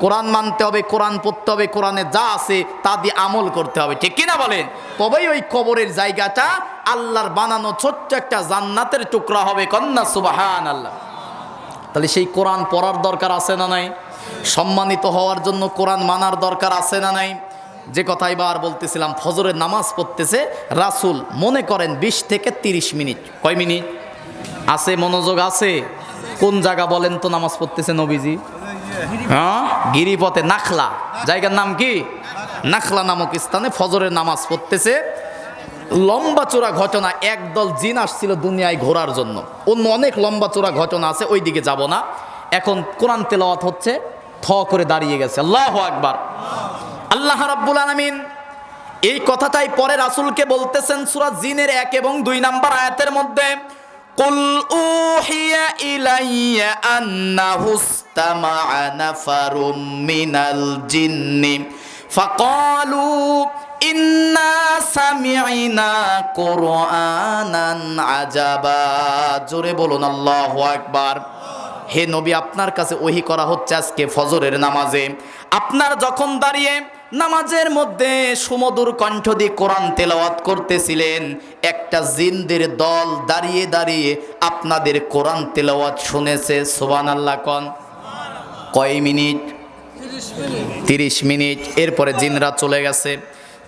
কোরআন মানতে হবে, কোরআন পড়তে হবে, কোরআনে যা আছে তা দিয়ে আমল করতে হবে। ঠিক কিনা বলেন? তবেই ওই কবরের জায়গাটা আল্লাহর বানানো ছোট্ট একটা জান্নাতের টুকরা হবে। কন্যা সুবহানাল্লাহ। তাহলে সেই কোরআন পড়ার দরকার আছে না নাই? সম্মানিত হওয়ার জন্য কোরআন মানার দরকার আছে না নাই? যে কথাই বার বলতেছিলাম, ফজরের নামাজ পড়তেছে রাসূল, মনে করেন 20 থেকে 30 মিনিট। কয় মিনিট আছে? মনোযোগ আছে? কোন জায়গা বলেন তো নামাজ পড়তেছে নবীজি? হ্যাঁ, গিরিপথে, নাখলা জায়গার নাম কি? নাখলা নামক স্থানে ফজরের নামাজ পড়তেছে। লম্বা চূড়া ঘটনা, একদল জিন আসছিল দুনিয়ায় ঘোরার জন্য। অন্য অনেক লম্বা চূড়া ঘটনা আছে, ওই দিকে যাব না। এখন কোরআন তেলাওয়াত হচ্ছে, থ করে দাঁড়িয়ে গেছে। আল্লাহু আকবার। আল্লাহ রাব্বুল আলামিন এই কথাটাই পরে রাসূলকে বলতেছেন সূরা জিনের 1 এবং 2 নম্বর আয়াতের মধ্যে, কুল উহিয়া ইলাইয়া আন্নাহু ইসতামা'a নাফারুম মিনাল জিন্নি ফাকালু ইন্না সামি'না কুরআনান আজাবা। জোরে বলুন আল্লাহু আকবার। হে নবী, আপনার কাছে ওহী করা হচ্ছে আজকে ফজরের নামাজে। আপনার যখন দাঁড়িয়ে নামাজের মধ্যে সুমধুর কণ্ঠ দিয়ে কোরআন তেলাওয়াত করতেছিলেন, একটা জিনদের দল দাঁড়িয়ে দাঁড়িয়ে আপনাদের কোরআন তেলাওয়াত শুনেছে। সুবহানাল্লাহ কোন? কয় মিনিট? 30 মিনিট। এরপরে জিনরা চলে গেছে।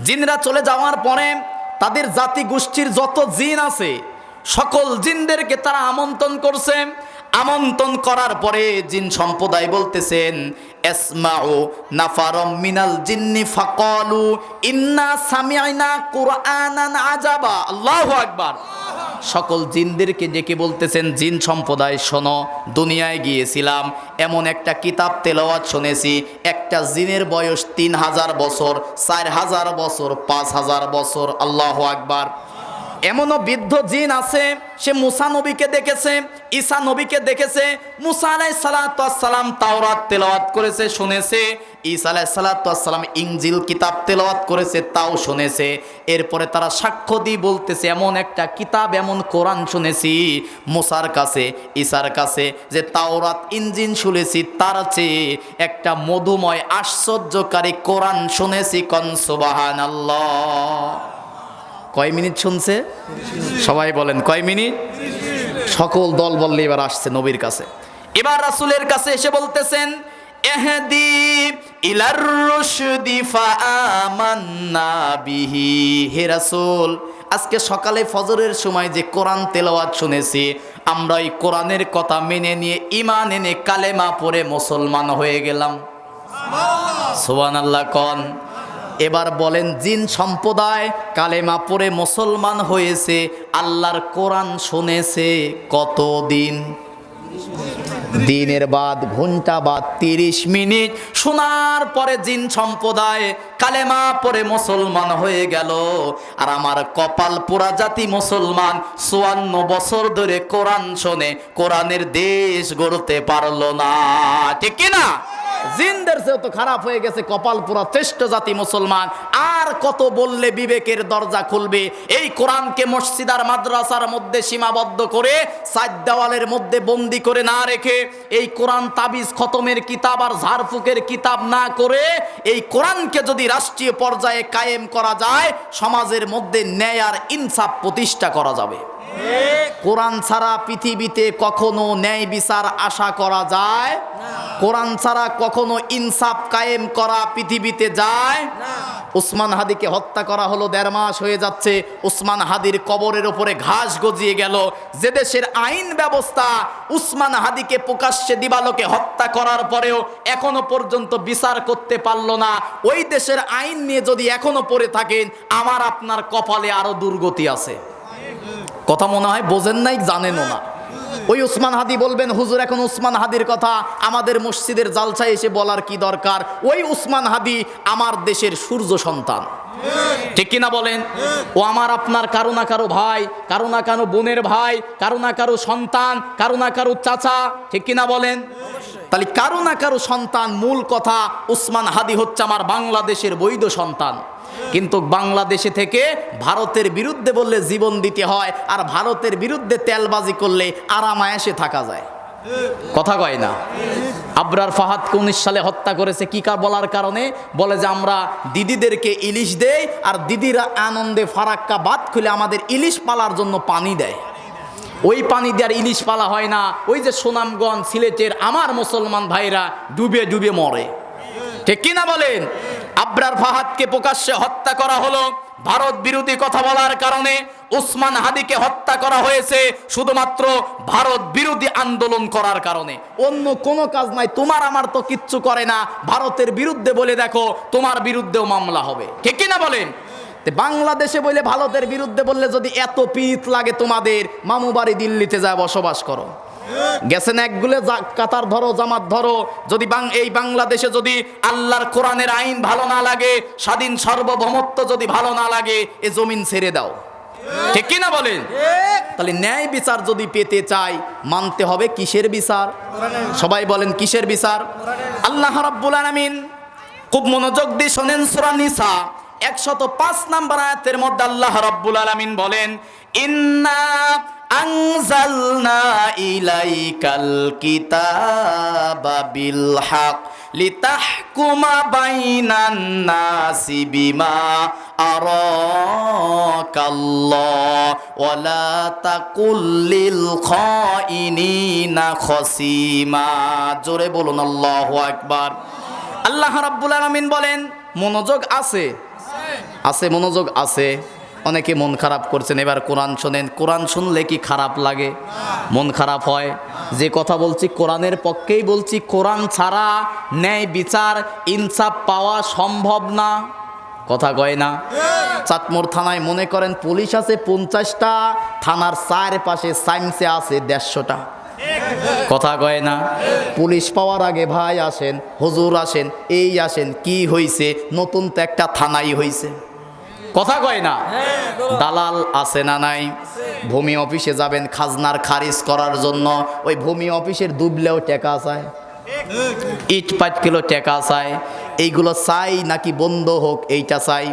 জিনরা চলে যাওয়ার পরে তাদের জাতি গোষ্ঠীর যত জিন আছে সকল জিনদেরকে তারা আমন্ত্রণ করছে। আমন্ত্রণ করার পরে জিন সম্প্রদায় বলতেছেন, ইসমাউ নাফারম মিনাল জিন্নি ফাকালু ইন্না সামি'না কুরআনান আজাবা। আল্লাহু আকবার। সকল জিনদেরকে ডেকে বলতেছেন, জিন সম্প্রদায় শোনো, দুনিয়ায় গিয়েছিলাম, এমন একটা কিতাব তেলাওয়াত শুনেছি, একটা জিনের বয়স 3000 বছর, 4000 বছর, 5000 বছর। আল্লাহু আকবার। এমনও বৃদ্ধ জিন আছে, সে মুসা নবীকে দেখেছে, ঈসা নবীকে দেখেছে। মুসা আলাইহিস সালাতু ওয়াস সালাম তাওরাত তেলাওয়াত করেছে, শুনেছে। ঈসা আলাইহিস সালাতু ওয়াস সালাম ইনজিল কিতাব তেলাওয়াত করেছে, তাও শুনেছে। এরপরে তারা সাক্ষ্য দিয়ে বলতেছে, এমন একটা কিতাব, এমন কোরআন শুনেছি মুসার কাছে, ঈসার কাছে, যে তাওরাত ইনজিল শুনেছি, তার চেয়ে একটা মধুময় আশ্চর্যকারী কোরআন শুনেছি। কোন সুবহানাল্লাহ। কয় মিনিট শুনছে? সবাই বলেন কয় মিনিট? সকল দল বললে এবার আসছে নবীর কাছে। এবার রাসূলের কাছে এসে বলতেছেন, ইহদি ইলার রুশদি ফাআমান্না বিহি। হে রাসূল, আজকে সকালে ফজরের সময় যে কোরআন তেলাওয়াত শুনেছি, আমরা এই কোরআনের কথা মেনে নিয়ে ঈমান এনে কালেমা পড়ে মুসলমান হয়ে গেলাম। সুবহানাল্লাহ কোন? এবার বলেন, জিন সম্প্রদায় কালেমা পড়ে মুসলমান হয়েছে, আল্লাহর কোরআন শুনেছে কতদিন? দিনের বাদ, ঘন্টা বাদ, 30 মিনিট শোনার পরে জিন সম্প্রদায় কালেমা পড়ে মুসলমান হয়ে গেল। আর আমার কপাল পোড়া জাতি মুসলমান 54 বছর ধরে কোরআন শোনে, কোরআনের দেশ গড়তে পারলো না। ঠিক কিনা? জিনদের চেয়ে তো খারাপ হয়ে গেছে কপাল পুরা শ্রেষ্ঠ জাতি মুসলমান। আর কত বললে বিবেকের দরজা খুলবে? এই কোরআনকে মসজিদ আর মাদ্রাসার মধ্যে সীমাবদ্ধ করে, 4 দেওয়ালের মধ্যে বন্দি করে না রেখে, এই কোরআন তাবিজ খতমের কিতাব আর ঝাড়ফুকের কিতাব না করে, এই কোরআনকে যদি রাষ্ট্রীয় পর্যায়ে কায়েম করা যায়, সমাজের মধ্যে ন্যায় আর ইনসাফ প্রতিষ্ঠা করা যাবে। কোরআন ছাড়া পৃথিবীতে কখনো ন্যায় বিচার আশা করা যায় না। কোরআন ছাড়া কখনো ইনসাফ কায়েম করা পৃথিবীতে যায় না। উসমান হাদিকে হত্যা করা হলো, 1.5 মাস হয়ে যাচ্ছে। উসমান হাদির কবরের উপরে ঘাস গজিয়ে গেল। যে দেশের আইন ব্যবস্থা উসমান হাদিকে প্রকাশ্যে দিবালোকে হত্যা করার পরেও এখনো পর্যন্ত বিচার করতে পারলো না, ওই দেশের আইন নিয়ে যদি এখনো পড়ে থাকেন, আমার আপনার কপালে আরো দুর্গতি আছে। কথা মনে হয় বোঝেন নাই, জানেনও না। ওই উসমান হাদি বলবেন, হুজুর এখন উসমান হাদির কথা আমাদের মসজিদের জালসায় এসে বলার কি দরকার? ওই উসমান হাদি আমার দেশের সূর্য সন্তান, ঠিক কিনা বলেন? ও আমার আপনার কারো না কারো ভাই, কারো না কারো বোনের ভাই, কারো না কারো সন্তান, কারো না কারো চাচা, ঠিক কিনা বলেন? তাহলে কারো না কারো সন্তান। মূল কথা, উসমান হাদি হচ্ছে আমার বাংলাদেশের বৈধ সন্তান। কিন্তু বাংলাদেশে থেকে ভারতের বিরুদ্ধে বললে জীবন দিতে হয়, আর ভারতের বিরুদ্ধে তেলবাজি করলে আরামায়েশে থাকা যায়। কথা কয় না? আবরার ফাহাদকে 19 সালে হত্যা করেছে কি বলার কারণে? বলে যে আমরা দিদিদেরকে ইলিশ দেই, আর দিদিরা আনন্দে ফারাক্কা বাদ খুলে আমাদের ইলিশ পালার জন্য পানি দেয়। ওই পানি দিয়ে আর ইলিশ পালা হয় না। ওই যে সুনামগঞ্জ, সিলেটের আমার মুসলমান ভাইরা ডুবে ডুবে মরে, ঠিক কিনা বলেন? আবরার ফাহাদকে প্রকাশ্যে হত্যা করা হলো ভারত বিরোধী কথা বলার কারণে। উসমান হাদিকে হত্যা করা হয়েছে শুধুমাত্র ভারত বিরোধী আন্দোলন করার কারণে, অন্য কোনো কাজ নাই। তোমার আমার তো কিচ্ছু করে না, ভারতের বিরুদ্ধে বলে দেখো, তোমার বিরুদ্ধেও মামলা হবে, ঠিক কিনা বলেন? বাংলাদেশে বলে ভারতের বিরুদ্ধে বললে যদি এত পিত লাগে তোমাদের, মামু বাড়ি দিল্লিতে যায় বসবাস করো। গেছেন একগুলো কাতার ধরো, জামাত ধরো। যদি এই বাংলাদেশে যদি আল্লাহর কোরআনের আইন ভালো না লাগে, স্বাধীন সার্বভৌমত্ব যদি ভালো না লাগে, এ জমিন ছেড়ে দাও, ঠিক কিনা বলেন? তাহলে ন্যায় বিচার যদি পেতে চাই, মানতে হবে কিসের বিচার? সবাই বলেন কিসের বিচার? আল্লাহ রাব্বুল আলামিন খুব মনোযোগ দিয়ে শোনেন, সূরা নিসা 105 নম্বর আয়াতের মধ্যে আল্লাহ রাব্বুল আলামিন বলেন, ইন্না আনজালনা ইলাইকাল কিতাবা বিল হক লিতাহকুমা বাইনান নাসি বিমা আরাকাল্লাহ ওয়া লা তাকুল লিল খাইনিনা খসিমা। জোরে বলুন আল্লাহু আকবার। আল্লাহ রাব্বুল আলামিন বলেন, মনোযোগ আছে? আছে, মনোযোগ আছে। অনেকে মন খারাপ করছেন, এবার কোরআন শোনেন। কোরআন শুনলে কি খারাপ লাগে? মন খারাপ হয়? যে কথা বলছি কোরআনের পক্ষেই বলছি। কোরআন ছাড়া ন্যায় বিচার ইনসাফ পাওয়া সম্ভব না। কথা কয় না? চাটমোড় থানায় মনে করেন পুলিশ আছে 50টা, থানার চারপাশে সাইন্সে আছে 150টা। কথা কয় না? পুলিশ পাওয়ার আগে ভাই আসেন, হুজুর আসেন, এই আসেন, কি হইছে? নতুন তো একটা থানাই হইছে। কথা কয় না? দালাল আছে না নাই? ভূমি অফিসে যাবেন খাজনার খারিজ করার জন্য, ওই ভূমি অফিসের দুবলেও টাকা চায়, ইট 5 কিলো টাকা চায়। এইগুলো চাই নাকি বন্ধ হোক, এইটা চাই।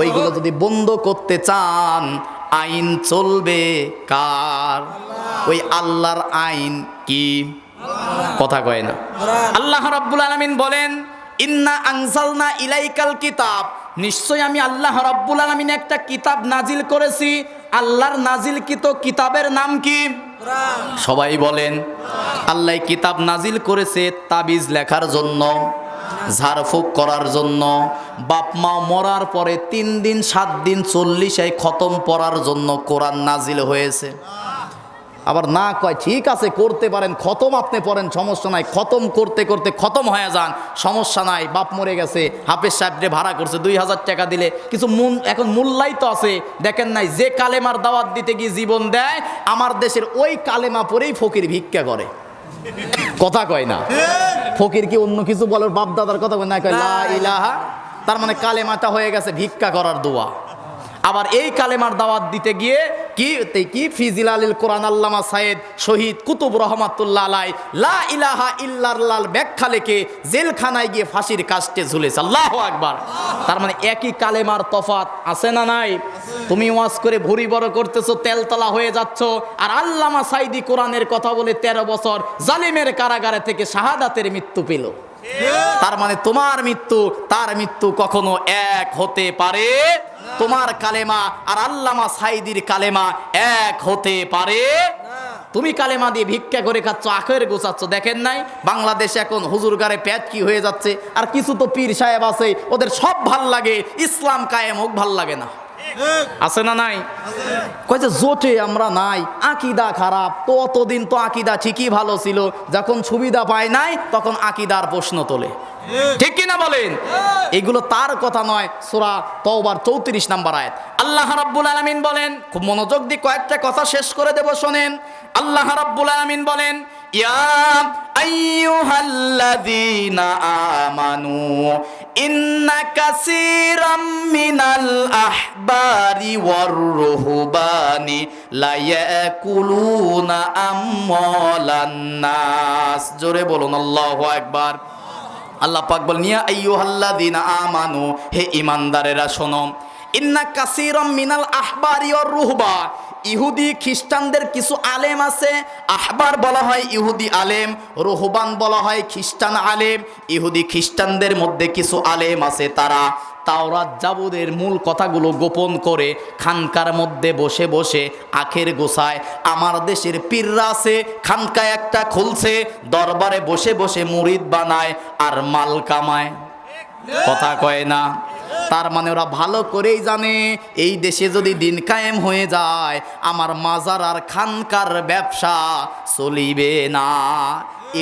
ওইগুলো যদি বন্ধ করতে চান, আইন চলবে কার? ওই আল্লাহর আইন কি? কথা কয় না? আল্লাহ রাব্বুল আলামিন বলেন, ইন্না আনজালনা ইলাইকাল কিতাব, নিশ্চয় আমি আল্লাহ রাব্বুল আলামিন একটা কিতাব নাজিল করেছি। আল্লাহর নাজিলকৃত কিতাবের নাম কি? সবাই বলেন। আল্লাহ কিতাব নাজিল করেছে তাবিজ লেখার জন্য, ঝাড়ফুঁক করার জন্য, বাপ মা মরার পরে 3 দিন 7 দিন 40 খতম পড়ার জন্য কোরআন নাজিল হয়েছে। আবার না কয় ঠিক আছে করতে পারেন, খতম আপনি পড়েন, সমস্যা নাই, খতম করতে করতে খতম হয়ে যান, সমস্যা নাই। বাপ মরে গেছে, হাফেজ সাহেবরে ভাড়া করছে 2000 টাকা দিলে কিছু এখন মূল্যায়িত আছে। দেখেন নাই যে কালেমার দাওয়াত দিতে গিয়ে জীবন দেয়, আমার দেশের ওই কালেমা পরেই ফকির ভিক্ষা করে। কথা কয় না? ফকির কি অন্য কিছু বলে? বাপ দাদার কথা কয় না, কয় লা ইলাহা, তার মানে কালেমাটা হয়ে গেছে ভিক্ষা করার দোয়া। আবার এই কালেমার দাওয়াত দিতে গিয়ে কি ফিজিল আলিল কোরআন আল্লামা সাইদ শহীদ কুতুব রহমাতুল্লাহ আলাই লা ইলাহা ইল্লাল্লাহ ব্যাখ্যা লিখে জেলখানায় গিয়ে ফাঁসির কাস্টে ঝুলেছে। আল্লাহু আকবার। তার মানে একই কালেমার তফাত আছে না নাই? তুমি ওয়াজ করে ভুরি বড় করতেছো, তেলতলা হয়ে যাচ্ছ, আর আল্লামা সাইদি কোরআনের কথা বলে 13 বছর জালিমের কারাগারে থেকে শাহাদাতের মৃত্যু পেল। তার মানে তোমার মৃত্যু তার মৃত্যু কখনো এক হতে পারে? তোমার কালেমা আর আল্লামা সাইদির কালেমা এক হতে পারে? তুমি কালেমা দিয়ে ভিক্ষা করে খাচ্ছ, আখের গোছাচ্ছ। দেখেন নাই বাংলাদেশে এখন হুজুর গারে প্যাট কি হয়ে যাচ্ছে? আর কিছু তো পীর সাহেব আছে, ওদের সব ভাল লাগে, ইসলাম কায়েম হোক ভাল লাগে না। আছে না নাই? কয় যে জোটে আমরা নাই, আকিদা খারাপ। তো অতদিন তো আকিদা ঠিকই ভালো ছিল, যখন সুবিধা পায় নাই তখন আকিদার প্রশ্ন তোলে। ঠিক কিনা বলেন? এগুলো তার কথা নয়। সূরা তাওবার 34 নম্বর আয়াত আল্লাহ রাব্বুল আলামিন বলেন, খুব মনোযোগ দিয়ে কয়েকটা কথা শেষ করে দেব, শোনেন। আল্লাহ রাব্বুল আলামিন বলেন, ইয়া আইয়ুহাল্লাযীনা আমানু ইন্না কাসীরাম মিনাল আহবারি ওয়ার রুহবানি লা ইয়াকুলুনা আমওয়ালান নাস। জোরে বলুন আল্লাহু আকবার। আল্লাহ পাক বলেন, ইয়া আইয়ুহাল্লাযীনা আমানু, হে ঈমানদারেরা শোনো, ইন্না কাসীরাম মিনাল আহবারি ওয়ার রুহবা, ইহুদি খ্রিস্টানদের কিছু আলেম আছে। আহবার বলা হয় ইহুদি আলেম, রুহবান বলা হয় খ্রিস্টান আলেম। ইহুদি খ্রিস্টানদের মধ্যে কিছু আলেম আছে, তারা তাওরাত জাবুরের মূল কথাগুলো গোপন করে খানকার মধ্যে বসে বসে আখের গোছায়। আমার দেশের পীররা আছে, খানকায় একটা খুলছে, দরবারে বসে বসে মুরিদ বানায় আর মাল কামায়। কথা কয় না? তার মানে ওরা ভালো করেই জানে এই দেশে যদি দিন কায়েম হয়ে যায়, আমার মাজার আর খানকার ব্যবসা চলিবে না।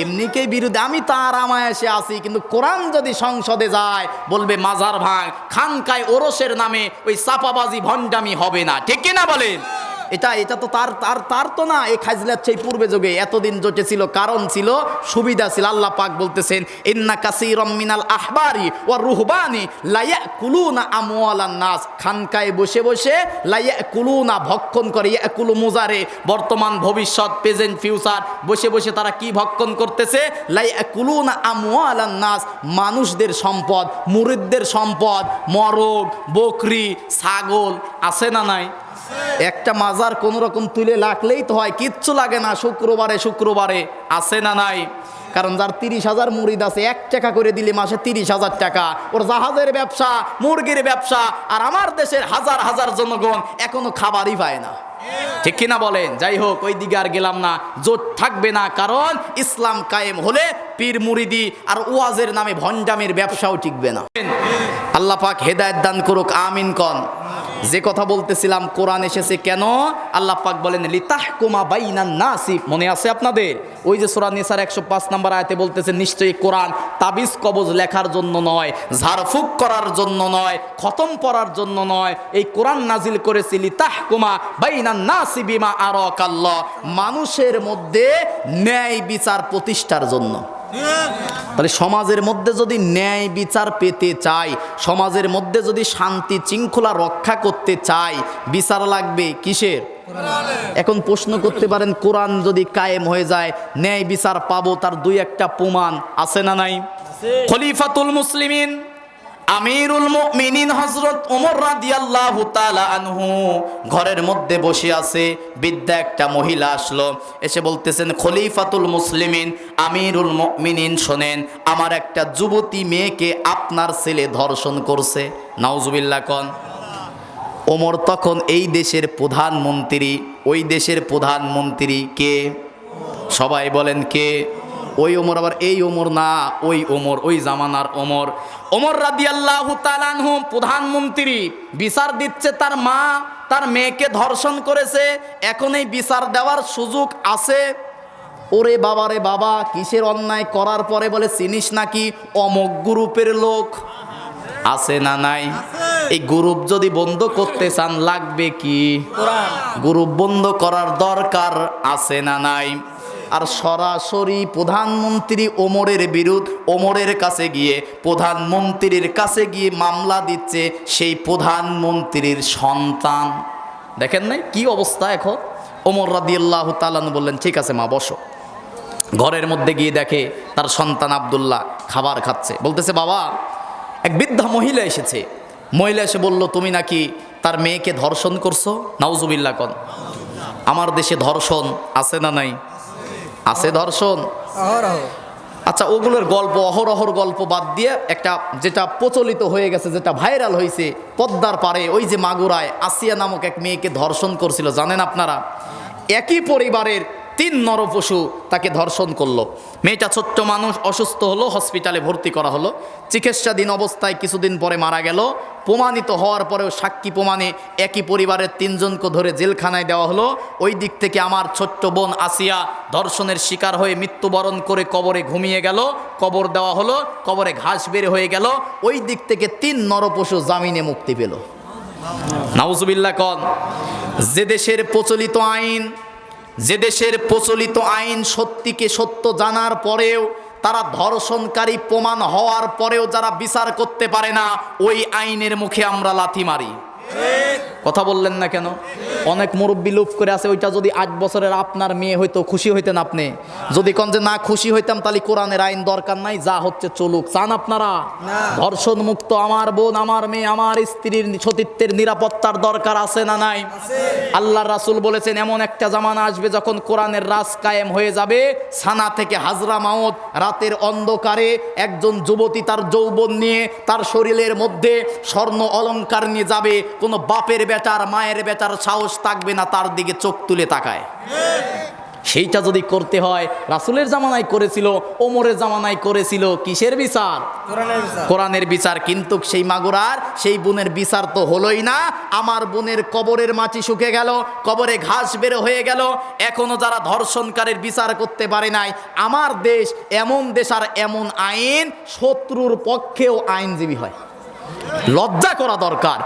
এমনিকে বিরুদ্ধে আমি তার আমায়াসে আছি, কিন্তু কোরআন যদি সংসদে যায় বলবে মাজার ভাঙ, খানকায় ওরসের নামে ওই চাপাবাজি ভণ্ডামি হবে না। ঠিক কিনা বলেন? এটা তো তার তো না। এই খাজলাত সেই পূর্বে যুগে এতদিন জোটে ছিল, কারণ ছিল, সুবিধা ছিল। আল্লাহ পাক বলতেছেন, ইন্না কাসীরাম মিনাল আহবারি ওয়ার রুহবানি লা ইয়াকুলুনা আমওয়ালান নাস, খানকায় বসে বসে লা ইয়াকুলুনা, ভক্ষণ করে। ইয়াকুলু মুজারে, বর্তমান ভবিষ্যৎ, প্রেজেন্ট ফিউচার, বসে বসে তারা কি ভক্ষণ করতেছে? লা ইয়াকুলুনা আমওয়ালান নাস, মানুষদের সম্পদ, মুরিদদের সম্পদ, মরগ, বকরি, ছাগল। আছে না নাই? একটা মাজার কোন রকম তুলে রাখলেই তো হয়, কিচ্ছু লাগে না শুক্রবারে শুক্রবারে। আছে না নাই? কারণ যার 30,000 মুরিদ আছে, 1 টাকা করে দিলে মাসে 30,000 টাকা। ওর জাহাজের ব্যবসা, মুরগির ব্যবসা। আর আমার দেশের হাজার হাজার জনগণ এখনো খাবারই পায় না। ঠিক কিনা বলেন? যাই হোক, ওই দিকে আর গেলাম না, জোট থাকবে না। কারণ ইসলাম কায়েম হলে পীর মুরিদি আর ওয়াজের নামে ভণ্ডামির ব্যবসাও টিকবে না। আল্লাহ পাক হেদায়েত দান করুক, আমিন কন। যে কথা বলতেছিলাম, কোরআন এসেছে কেন? আল্লাহ পাক বলেন, লিতাহকুমা বাইনান নাসি। মনে আছে আপনাদের? ওই যে সূরা নিসার 105 নম্বর আয়াতে বলতেছে, নিশ্চয়ই কোরআন তাবিজ কবজ লেখার জন্য নয়, ঝাড়ফুঁক করার জন্য নয়, খতম পড়ার জন্য নয়। এই কোরআন নাজিল করেছি লিতাহকুমা বাইনান নাসি বিমা আরাকাল্লাহ, মানুষের মধ্যে ন্যায় বিচার প্রতিষ্ঠার জন্য। তাহলে সমাজের মধ্যে যদি ন্যায় বিচার পেতে চাই, সমাজের মধ্যে যদি শান্তি শৃঙ্খলা রক্ষা করতে চাই, বিচার লাগবে কিসের? এখন প্রশ্ন করতে পারেন, কোরআন যদি কায়েম হয়ে যায়, ন্যায় বিচার পাবো, তার 2-1টা প্রমাণ আছে না নাই? খলিফাতুল মুসলিমিন আমিরুল মুমিনিন হযরত ওমর রাদিয়াল্লাহু তাআলা আনহু ঘরের মধ্যে বসে আছে। বৃদ্ধা একটা মহিলা আসলো, এসে বলতেছেন, খলিফাতুল মুসলিমিন আমিরুল মুমিনিন শোনেন, আমার একটা যুবতী মেয়েকে আপনার ছেলে ধর্ষণ করছে। নাউজুবিল্লাহ কন। ওমর তখন এই দেশের প্রধানমন্ত্রী। ওই দেশের প্রধানমন্ত্রী কে? সবাই বলেন কে? ওই ওমর, আবার এই ওমর না, ওই ওমর, ওই জামানার ওমর। ওমর রাদিয়াল্লাহু তাআলা আনহু প্রধানমন্ত্রী, বিচার দিচ্ছে তার মা তার মেয়েকে ধর্ষণ করেছে। এখন এই বিচার দেওয়ার সুযোগ আছে? ওরে বাবা রে বাবা, কিসের অন্যায় করার পরে বলে, চিনিস নাকি অমুক গ্রুপের লোক? আছে না নাই? এই গ্রুপ যদি বন্ধ করতে চান, লাগবে কি? গ্রুপ বন্ধ করার দরকার আছে না নাই? আর সরাসরি প্রধানমন্ত্রী ওমরের বিরুদ্ধে, ওমরের কাছে গিয়ে, প্রধানমন্ত্রীর কাছে গিয়ে মামলা দিচ্ছে সেই প্রধানমন্ত্রীর সন্তান। দেখেন নাই কি অবস্থা এখন? ওমর রাদিয়াল্লাহু তাআলা বললেন, ঠিক আছে মা, বসো। ঘরের মধ্যে গিয়ে দেখে তার সন্তান আব্দুল্লাহ খাবার খাচ্ছে। বলতেছে, বাবা, এক বৃদ্ধা মহিলা এসেছে। মহিলা এসে বলল, তুমি নাকি তার মেয়েকে ধর্ষণ করছো। নাউজুবিল্লাহ কন। আমার দেশে ধর্ষণ আছে না নাই? আছে ধর্ষণ। আচ্ছা, ওগুলোর গল্প, অহরহর গল্প বাদ দিয়ে একটা যেটা প্রচলিত হয়ে গেছে, যেটা ভাইরাল হয়েছে, পদ্মার পারে ওই যে মাগুরায় আসিয়া নামক এক মেয়েকে ধর্ষণ করছিল। জানেন আপনারা? একই পরিবারের 3 নরপশু তাকে ধর্ষণ করলো। মেয়েটা ছোট্ট মানুষ, অসুস্থ হলো, হসপিটালে ভর্তি করা হলো। চিকিৎসাধীন অবস্থায় কিছুদিন পরে মারা গেল। প্রমাণিত হওয়ার পরেও সাক্ষী প্রমাণে একই পরিবারের 3 জনকে ধরে জেলখানায় দেওয়া হলো। ওই দিক থেকে আমার ছোট্ট বোন আসিয়া ধর্ষণের শিকার হয়ে মৃত্যুবরণ করে কবরে ঘুমিয়ে গেল, কবর দেওয়া হলো, কবরে ঘাস বের হয়ে গেল। ওই দিক থেকে 3 নরপশু জামিনে মুক্তি পেল। নাউজুবিল্লাহ কন। যে দেশের প্রচলিত আইন সত্যিকে সত্য জানার পরেও তারা ধর্ষণকারী প্রমাণ হওয়ার পরেও যারা বিচার করতে পারে না, ওই আইনের মুখে আমরা লাথি মারি। কথা বললেন না কেন? অনেক মুরব্বী লুপ করে আছে, ওইটা যদি 8 বছরের আপনার মেয়ে হইতো খুশি হইতেন আপনি? যদি কোন যে না খুশি হইতাম তাহলে কোরআনের আইন দরকার নাই, যা হচ্ছে চলুক। চান আপনারা ধর্ষণ মুক্ত আমার বোন, আমার মেয়ে, আমার স্ত্রীর সতীত্বের নিরাপত্তার দরকার আছে না নাই? আল্লাহ রাসূল বলেছেন এমন একটা জামানা আসবে যখন কোরআনের রাজ কায়েম হয়ে যাবে। সানা থেকে হাজরা মাউত, রাতের অন্ধকারে একজন যুবতী তার যৌবন নিয়ে তার শরীরের মধ্যে স্বর্ণ অলংকার নিয়ে যাবে, কোনো বাপের বেটার মায়ের বেটার সাহস থাকবে না তার দিকে চোখ তুলে তাকায়। সেইটা যদি করতে হয়, রাসূলের জামানায় করেছিল, ওমরের জামানায় করেছিল, কিসের বিচার? কোরআনের বিচার। কিন্তু সেই মাগুরার সেই বোনের বিচার তো হলোই না। আমার বোনের কবরের মাটি শুকে গেল, কবরে ঘাস বের হয়ে গেল। এখনো যারা ধর্ষণকারীর বিচার করতে পারে নাই, আমার দেশ এমন দেশ আর এমন আইন, শত্রুর পক্ষেও আইনজীবী হয়। লজ্জা করা দরকার।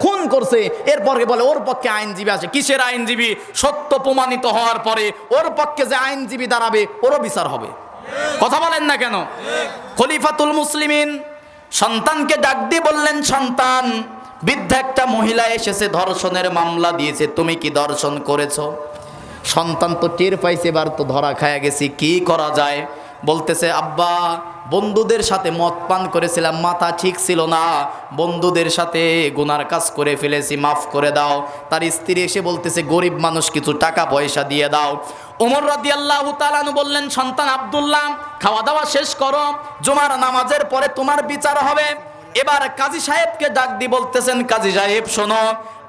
খুন করছে, এরপরে বলে ওর পক্ষে আইনজীবী আছে। কিসের আইনজীবী? সত্য প্রমাণিত হওয়ার পরে ওর পক্ষে যে আইনজীবী দাঁড়াবে ওরও বিচার হবে। কথা বলেন না কেন? খলিফাতুল মুসলিমিন সন্তানকে ডাক দিয়ে বললেন, সন্তান, বৃদ্ধা একটা মহিলা এসেছে, ধর্ষণের মামলা দিয়েছে, তুমি কি ধর্ষণ করেছো? সন্তান তো টের পাইছে, এবার তো ধরা খায়া গেছি, কি করা যায়? বলতেছে, আব্বা, বন্ধুদের সাথে মদ পান করেছিলাম, মাথা ঠিক ছিল না, বন্ধুদের সাথে গুনার কাজ করে ফেলেছি, মাফ করে দাও। তার স্ত্রী এসে বলতেছে, গরিব মানুষ, কিছু টাকা পয়সা দিয়ে দাও। ওমর রাদিয়াল্লাহু তাআলা আনহু বললেন, সন্তান আব্দুল্লাহ, খাওয়া দাওয়া শেষ করো, জুমার নামাজের পরে তোমার বিচার হবে। এবার কাজী সাহেবকে ডাক দিয়ে বলতেছেন, কাজী সাহেব শোনো,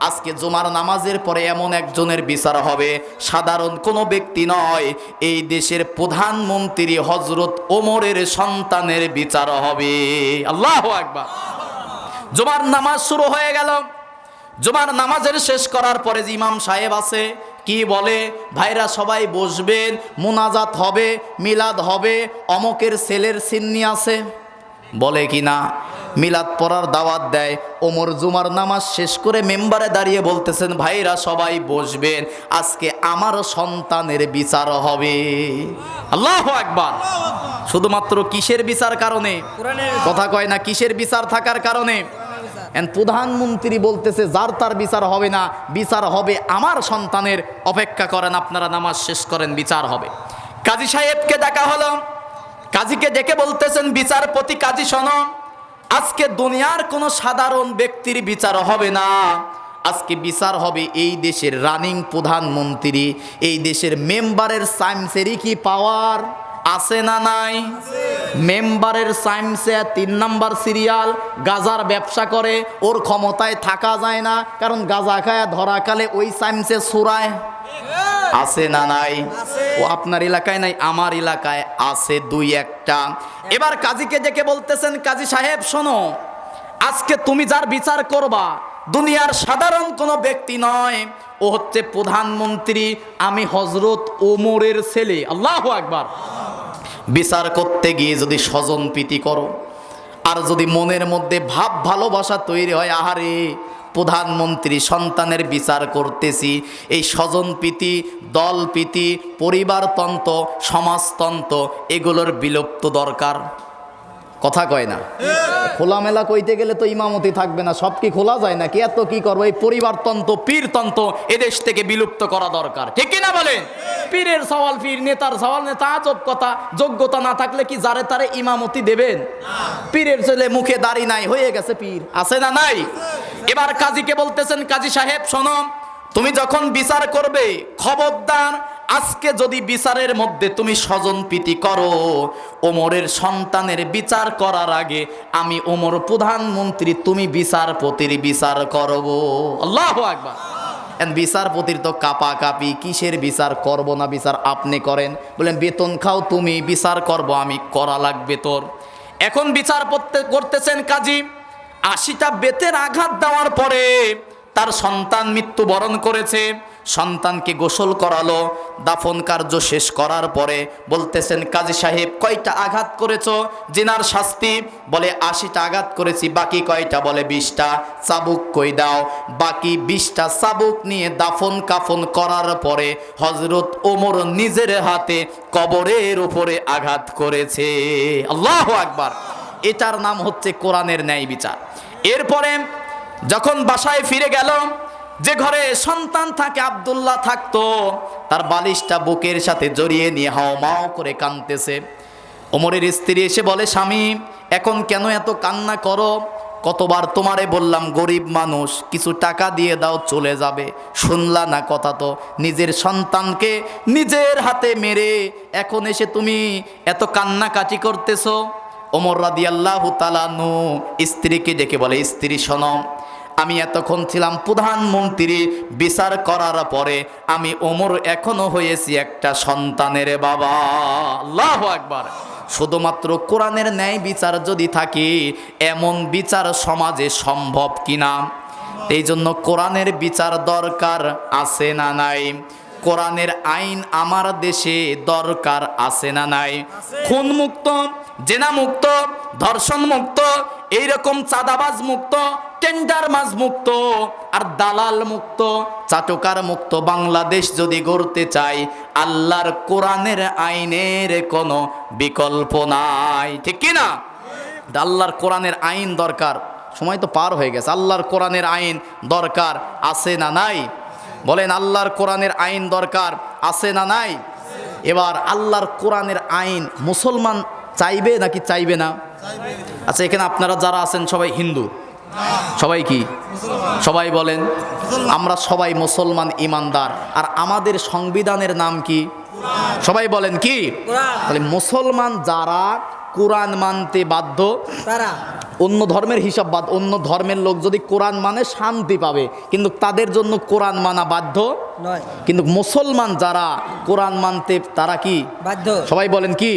আজকে জুমার নামাজের পরে এমন একজনের বিচার হবে, সাধারণ কোনো ব্যক্তি নয়, এই দেশের প্রধানমন্ত্রী হযরত ওমরের সন্তানের বিচার হবে। আল্লাহু আকবার। জুমার নামাজ শুরু হয়ে গেল। জুমার নামাজের শেষ করার পরে যে ইমাম সাহেব আছে, কি বলে, ভাইরা সবাই বসবেন, মুনাজাত হবে, মিলাদ হবে, অমকের ছেলের সিন্নি আছে, বলে কি না? মিলাদ পড়ার দাওয়াত দেয়। ওমর জুমার নামাজ শেষ করে মেম্বারে দাঁড়িয়ে বলতেছেন, ভাইরা সবাই বসবেন, আজকে আমার সন্তানের বিচার হবে। আল্লাহু আকবার। শুধুমাত্র কিসের বিচার কারণে? কথা কয় না, কিসের বিচার থাকার কারণে? প্রধানমন্ত্রী বলতেছে যার তার বিচার হবে না, বিচার হবে আমার সন্তানের, অপেক্ষা করেন, আপনারা নামাজ শেষ করেন, বিচার হবে। কাজী সাহেবকে ডাকা হলো। কাজীকে ডেকে বলতেছেন, বিচারপতি কাজী শোনো, আজকে দুনিয়ার কোনো সাধারণ ব্যক্তির বিচার হবে না, আজকে বিচার হবে এই দেশের রানিং প্রধানমন্ত্রী, এই দেশের মেম্বারের সাইন্সেরই কি পাওয়ার আছে না নাই? মেম্বারের সাইন্সে 3 নাম্বার সিরিয়াল, গাজার ব্যবসা করে, ওর ক্ষমতায় থাকা যায় না, কারণ গাজা খায় ধরা কালে ওই সাইন্সে সুরায় আছে না নাই? ও আপনার এলাকায় নাই, আমার এলাকায় আছে 2-1টা। এবার কাজীকে ডেকে বলতেছেন, কাজী সাহেব শোনো, আজকে তুমি যার বিচার করবা দুনিয়ার সাধারণ কোনো ব্যক্তি নয়, ও হচ্ছে প্রধানমন্ত্রী, আমি হযরত ওমরের ছেলে। আল্লাহু আকবার। বিচার করতে গিয়ে যদি স্বজন প্রীতি করো, আর যদি মনের মধ্যে ভাব ভালোবাসা তৈরি হয়, আহারে প্রধানমন্ত্রী সন্তানের বিচার করতেছি, এই স্বজন প্রীতি, দল প্রীতি, পরিবারতন্ত্র, সমাজতন্ত্র, এগুলোর বিলুপ্ত দরকার। কথা কয় না? খোলামেলা কইতে গেলে তো ইমামতি থাকবে না, সব কি খোলা যায় নাকি? এত কি করবো? এই পরিবারতন্ত্র, পীরতন্ত্র এদেশ থেকে বিলুপ্ত করা দরকার, ঠিক কিনা বলেন? পীরের সওয়াল পীর, নেতার সওয়াল নেতা, আজব কথা। যোগ্যতা না থাকলে কি যারে তারে ইমামতি দেবেন? পীরের ছেলে মুখে দাড়ি নাই, হয়ে গেছে পীর, আছে না নাই? এবার কাজীকে বলতেছেন, কাজী সাহেব শোনো, তুমি যখন বিচার করবে, খবরদার আজকে যদি বিচারের মধ্যে তুমি স্বজন প্রীতি করো, ওমরের সন্তানের বিচার করার আগে আমি ওমর প্রধানমন্ত্রী, তুমি বিচারপতির বিচার করব। আল্লাহু আকবার। বিচারপতির তো কাপি, কিসের বিচার করব না বিচার আপনি করেন। বললেন বেতন খাও তুমি, বিচার করব আমি, করা লাগবে তোর। এখন বিচার করতেছেন কাজী। 80টা বেতের আঘাত দেওয়ার পরে তার সন্তান মৃত্যুবরণ করেছে। সন্তানকে গোসল করালো, দাফন কার্য শেষ করার পরে বলতেছেন কাজী সাহেব কয়টা আঘাত করেছো? জিনার শাস্তি বলে 80টা আঘাত করেছি। বাকি কয়টা? বলে 20টা। চাবুক কই দাও? বাকি 20টা চাবুক নিয়ে দাফন কাফন করার পরে হযরত ওমর নিজের হাতে কবরের উপরে আঘাত করেছে। আল্লাহু আকবার। এটার নাম হচ্ছে কোরআনের ন্যায় বিচার। এরপরে যখন বাসায় ফিরে গেল, যে ঘরে সন্তান থাকে, আব্দুল্লাহ থাকতো, তার বালিশটা বুকের সাথে জড়িয়ে নিয়ে হাওমাও করে কাঁদতেছে। ওমরের স্ত্রী এসে বলে, স্বামী এখন কেন এত কান্না করো? কতবার তোমারে বললাম গরিব মানুষ, কিছু টাকা দিয়ে দাও চলে যাবে, শুনলা না কথা? তো নিজের সন্তানকে নিজের হাতে মেরে এখন এসে তুমি এত কান্নাকাটি করতেছো। ওমর রাদিয়াল্লাহু তাআলা আনহু স্ত্রীকে ডেকে বলে, স্ত্রী শোনো, আমি এতক্ষণ ছিলাম প্রধানমন্ত্রী, বিচার করার পরে আমি ওমর এখনো হয়েছি একটা সন্তানের বাবা। আল্লাহু আকবার। শুধুমাত্র কোরআনের ন্যায় বিচার যদি থাকে, এমন বিচার সমাজে সম্ভব কিনা? এই জন্য কোরআনের বিচার দরকার আছে না নাই? কোরআনের আইন আমার দেশে দরকার আছে না নাই? খুন মুক্ত, জেনা মুক্ত, ধর্ষণ মুক্ত, এইরকম চাঁদাবাজ মুক্ত, টেন্ডারবাজ মুক্ত, আর দালাল মুক্ত, চাটকার মুক্ত বাংলাদেশ যদি গড়তে চাই, আল্লাহর কোরআনের আইনের কোনো বিকল্প নাই। ঠিক কি না? আল্লাহর কোরআনের আইন দরকার। সময় তো পার হয়ে গেছে। আল্লাহর কোরআনের আইন দরকার আছে না নাই? বলেন, আল্লাহর কোরআনের আইন দরকার আছে না নাই? এবার আল্লাহর কোরআনের আইন মুসলমান চাইবে নাকি চাইবে না? আচ্ছা, এখানে আপনারা যারা আছেন সবাই হিন্দু? সবাই কি? সবাই বলেন। আমরা সবাই মুসলমান ইমানদার। আর আমাদের সংবিধানের নাম কি? সবাই বলেন কি? তাহলে মুসলমান যারা কোরআন মানতে বাধ্য, তারা অন্য ধর্মের হিসাব বাদ। অন্য ধর্মের লোক যদি কোরআন মানে শান্তি পাবে, কিন্তু তাদের জন্য কোরআন মানা বাধ্য নয়। কিন্তু মুসলমান যারা কোরআন মানতে তারা কি বাধ্য? সবাই বলেন কি?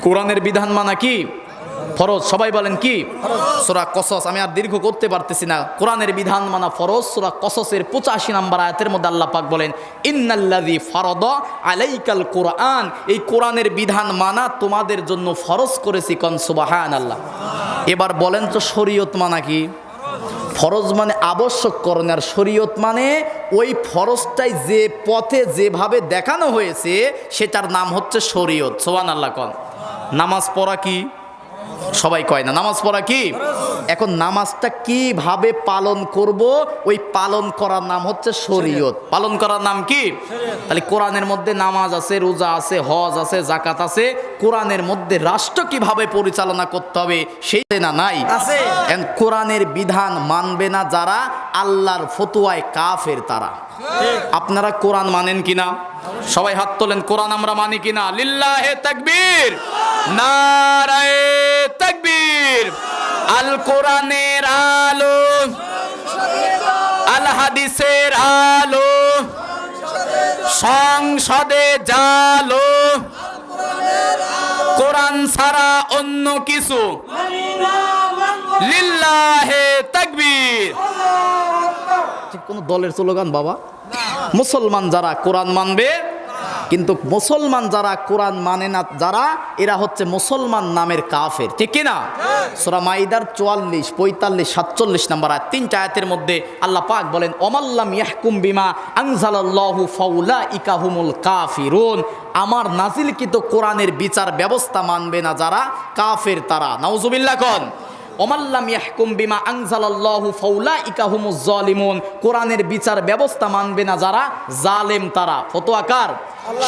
কোরআনের বিধান মানা কি ফরজ? সবাই বলেন কি? সূরা কসস, আমি আর দীর্ঘ করতে পারতেছি না। কোরআনের বিধান মানা ফরজ। সূরা কসসের 85 নম্বর আয়াতের মধ্যে আল্লাহ পাক বলেন, ইন্নাল্লাযী ফারাদা আলাইকাল কোরআন, এই কোরআনের বিধান মানা তোমাদের জন্য ফরজ করেছি। কোন সুবহানাল্লাহ। এবার বলেন তো শরীয়ত মানা কি? ফরজ মানে আবশ্যক করণ, আর শরীয়ত মানে ওই ফরজটাই যে পথে যেভাবে দেখানো হয়েছে সেটার নাম হচ্ছে শরীয়ত। সুবহানাল্লাহ। কোন নামাজ পড়া কি? সবাই কয় না। নামাজ পড়া কি? এখন নামাজটা কিভাবে পালন করব, ওই পালন করার নাম হচ্ছে শরীয়ত। পালন করার নাম কি? তাহলে কোরআনের মধ্যে নামাজ আছে, রোজা আছে, হজ আছে, যাকাত আছে। কোরআনের মধ্যে রাষ্ট্র কিভাবে পরিচালনা করতে হবে সেই না নাই? কোরআনের বিধান মানবে না যারা, আল্লাহর ফতোয়ায় কাফের তারা। আপনারা কোরআন মানেন কিনা? সবাই হাত তোলেন। কোরআন আমরা মানি কিনা? লিল্লাহে তাকবীর, নারায়ে তাকবীর। আল কোরআনের আলো, আল হাদিসের আলো, সংসদে জালো, কোরআন ছাড়া অন্য কিছু। লিল্লাহে তাকবীর। কোন দলের স্লোগান বাবা? মুসলমান যারা কোরআন মানবে, কিন্তু মুসলমান যারা কোরআন মানে না যারা, এরা হচ্ছে মুসলমান নামের কাফের। ঠিক কি না? সূরা মাইদার 44, 45, 47 নম্বর আয়াত, 3টা আয়াতের মধ্যে আল্লাহ পাক বলেন, ওমাল্লাম ইয়াহকুম বিমা আনজালাল্লাহু ফাউলাইকা হুমুল কাফিরুন, আমার নাজিলকৃত কোরআনের বিচার ব্যবস্থা মানবে না যারা, কাফের তারা। নাউজুবিল্লাহ। কোন ওমাল্লাম ইয়াহকুম বিমা আনজালাল্লাহু ফাউলাইকা হুমুজ জালিমুন, কোরআনের বিচার ব্যবস্থা মানবে না যারা, জালেম তারা। ফতোয়াকার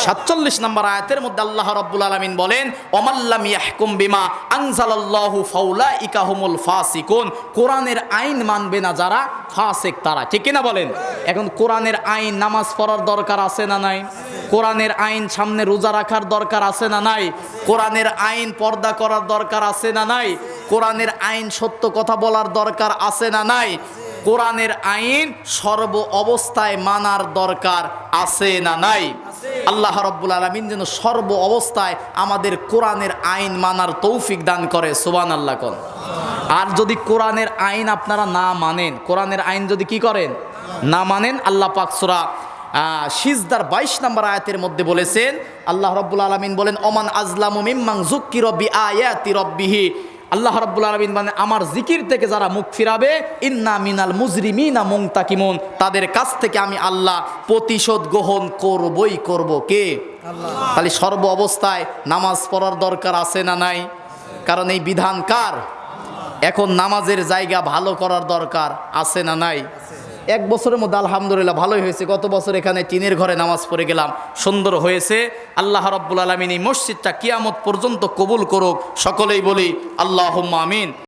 47 নম্বর আয়াতের মধ্যে আল্লাহ রাব্বুল আলামিন বলেন, ওমাল্লাম ইয়াহকুম বিমা আনজালাল্লাহু ফাউলাইকা হুমুল ফাসিকুন, কোরআনের আইন মানবে না যারা, ফাসিক তারা। ঠিক কি না বলেন? এখন কোরআনের আইন নামাজ পড়ার দরকার আছে না নাই? কোরআনের আইন সামনে রোজা রাখার দরকার আছে না নাই? কোরআনের আইন পর্দা করার দরকার আছে না নাই? কোরআনের আইন সত্য কথা বলার দরকার আছে না নাই? কোরআনের আইন সর্ব অবস্থায় মানার দরকার আছে না নাই? আল্লাহ রাব্বুল আলামিন যেন সর্ব অবস্থায় আমাদের কোরআনের আইন মানার তৌফিক দান করে, সুবহানাল্লাহ কোন। আর যদি কোরআনের আইন আপনারা না মানেন, কোরআনের আইন যদি কি করেন না মানেন, আল্লাহ পাক সূরা সিজদার 22 নম্বর আয়াতের মধ্যে বলেছেন, আল্লাহ রাব্বুল আলামিন বলেন, ওমান আজলামু মিম্মান যুক্কিরা বিআয়াতি রাব্বিহি, আল্লাহ রাব্বুল আলামিন মানে আমার জিকির থেকে যারা মুখ ফিরাবে, ইন্না মিনাল মুজরিমিনা মুনতাকিমুন, তাদের কাছ থেকে আমি আল্লাহ প্রতিশোধ গ্রহণ করবই করব। কে? আল্লাহ। তাহলে সর্ব অবস্থায় নামাজ পড়ার দরকার আছে না নাই? কারণ এই বিধান কার? এখন নামাজের জায়গা ভালো করার দরকার আছে না নাই? এক বছরের মধ্যে আলহামদুলিল্লাহ ভালোই হয়েছে। গত বছর এখানে টিনের ঘরে নামাজ পড়ে গেলাম, সুন্দর হয়েছে। আল্লাহ রাব্বুল আলামিন এই মসজিদটা কিয়ামত পর্যন্ত কবুল করুক, সকলেই বলি আল্লাহুম্মা আমিন।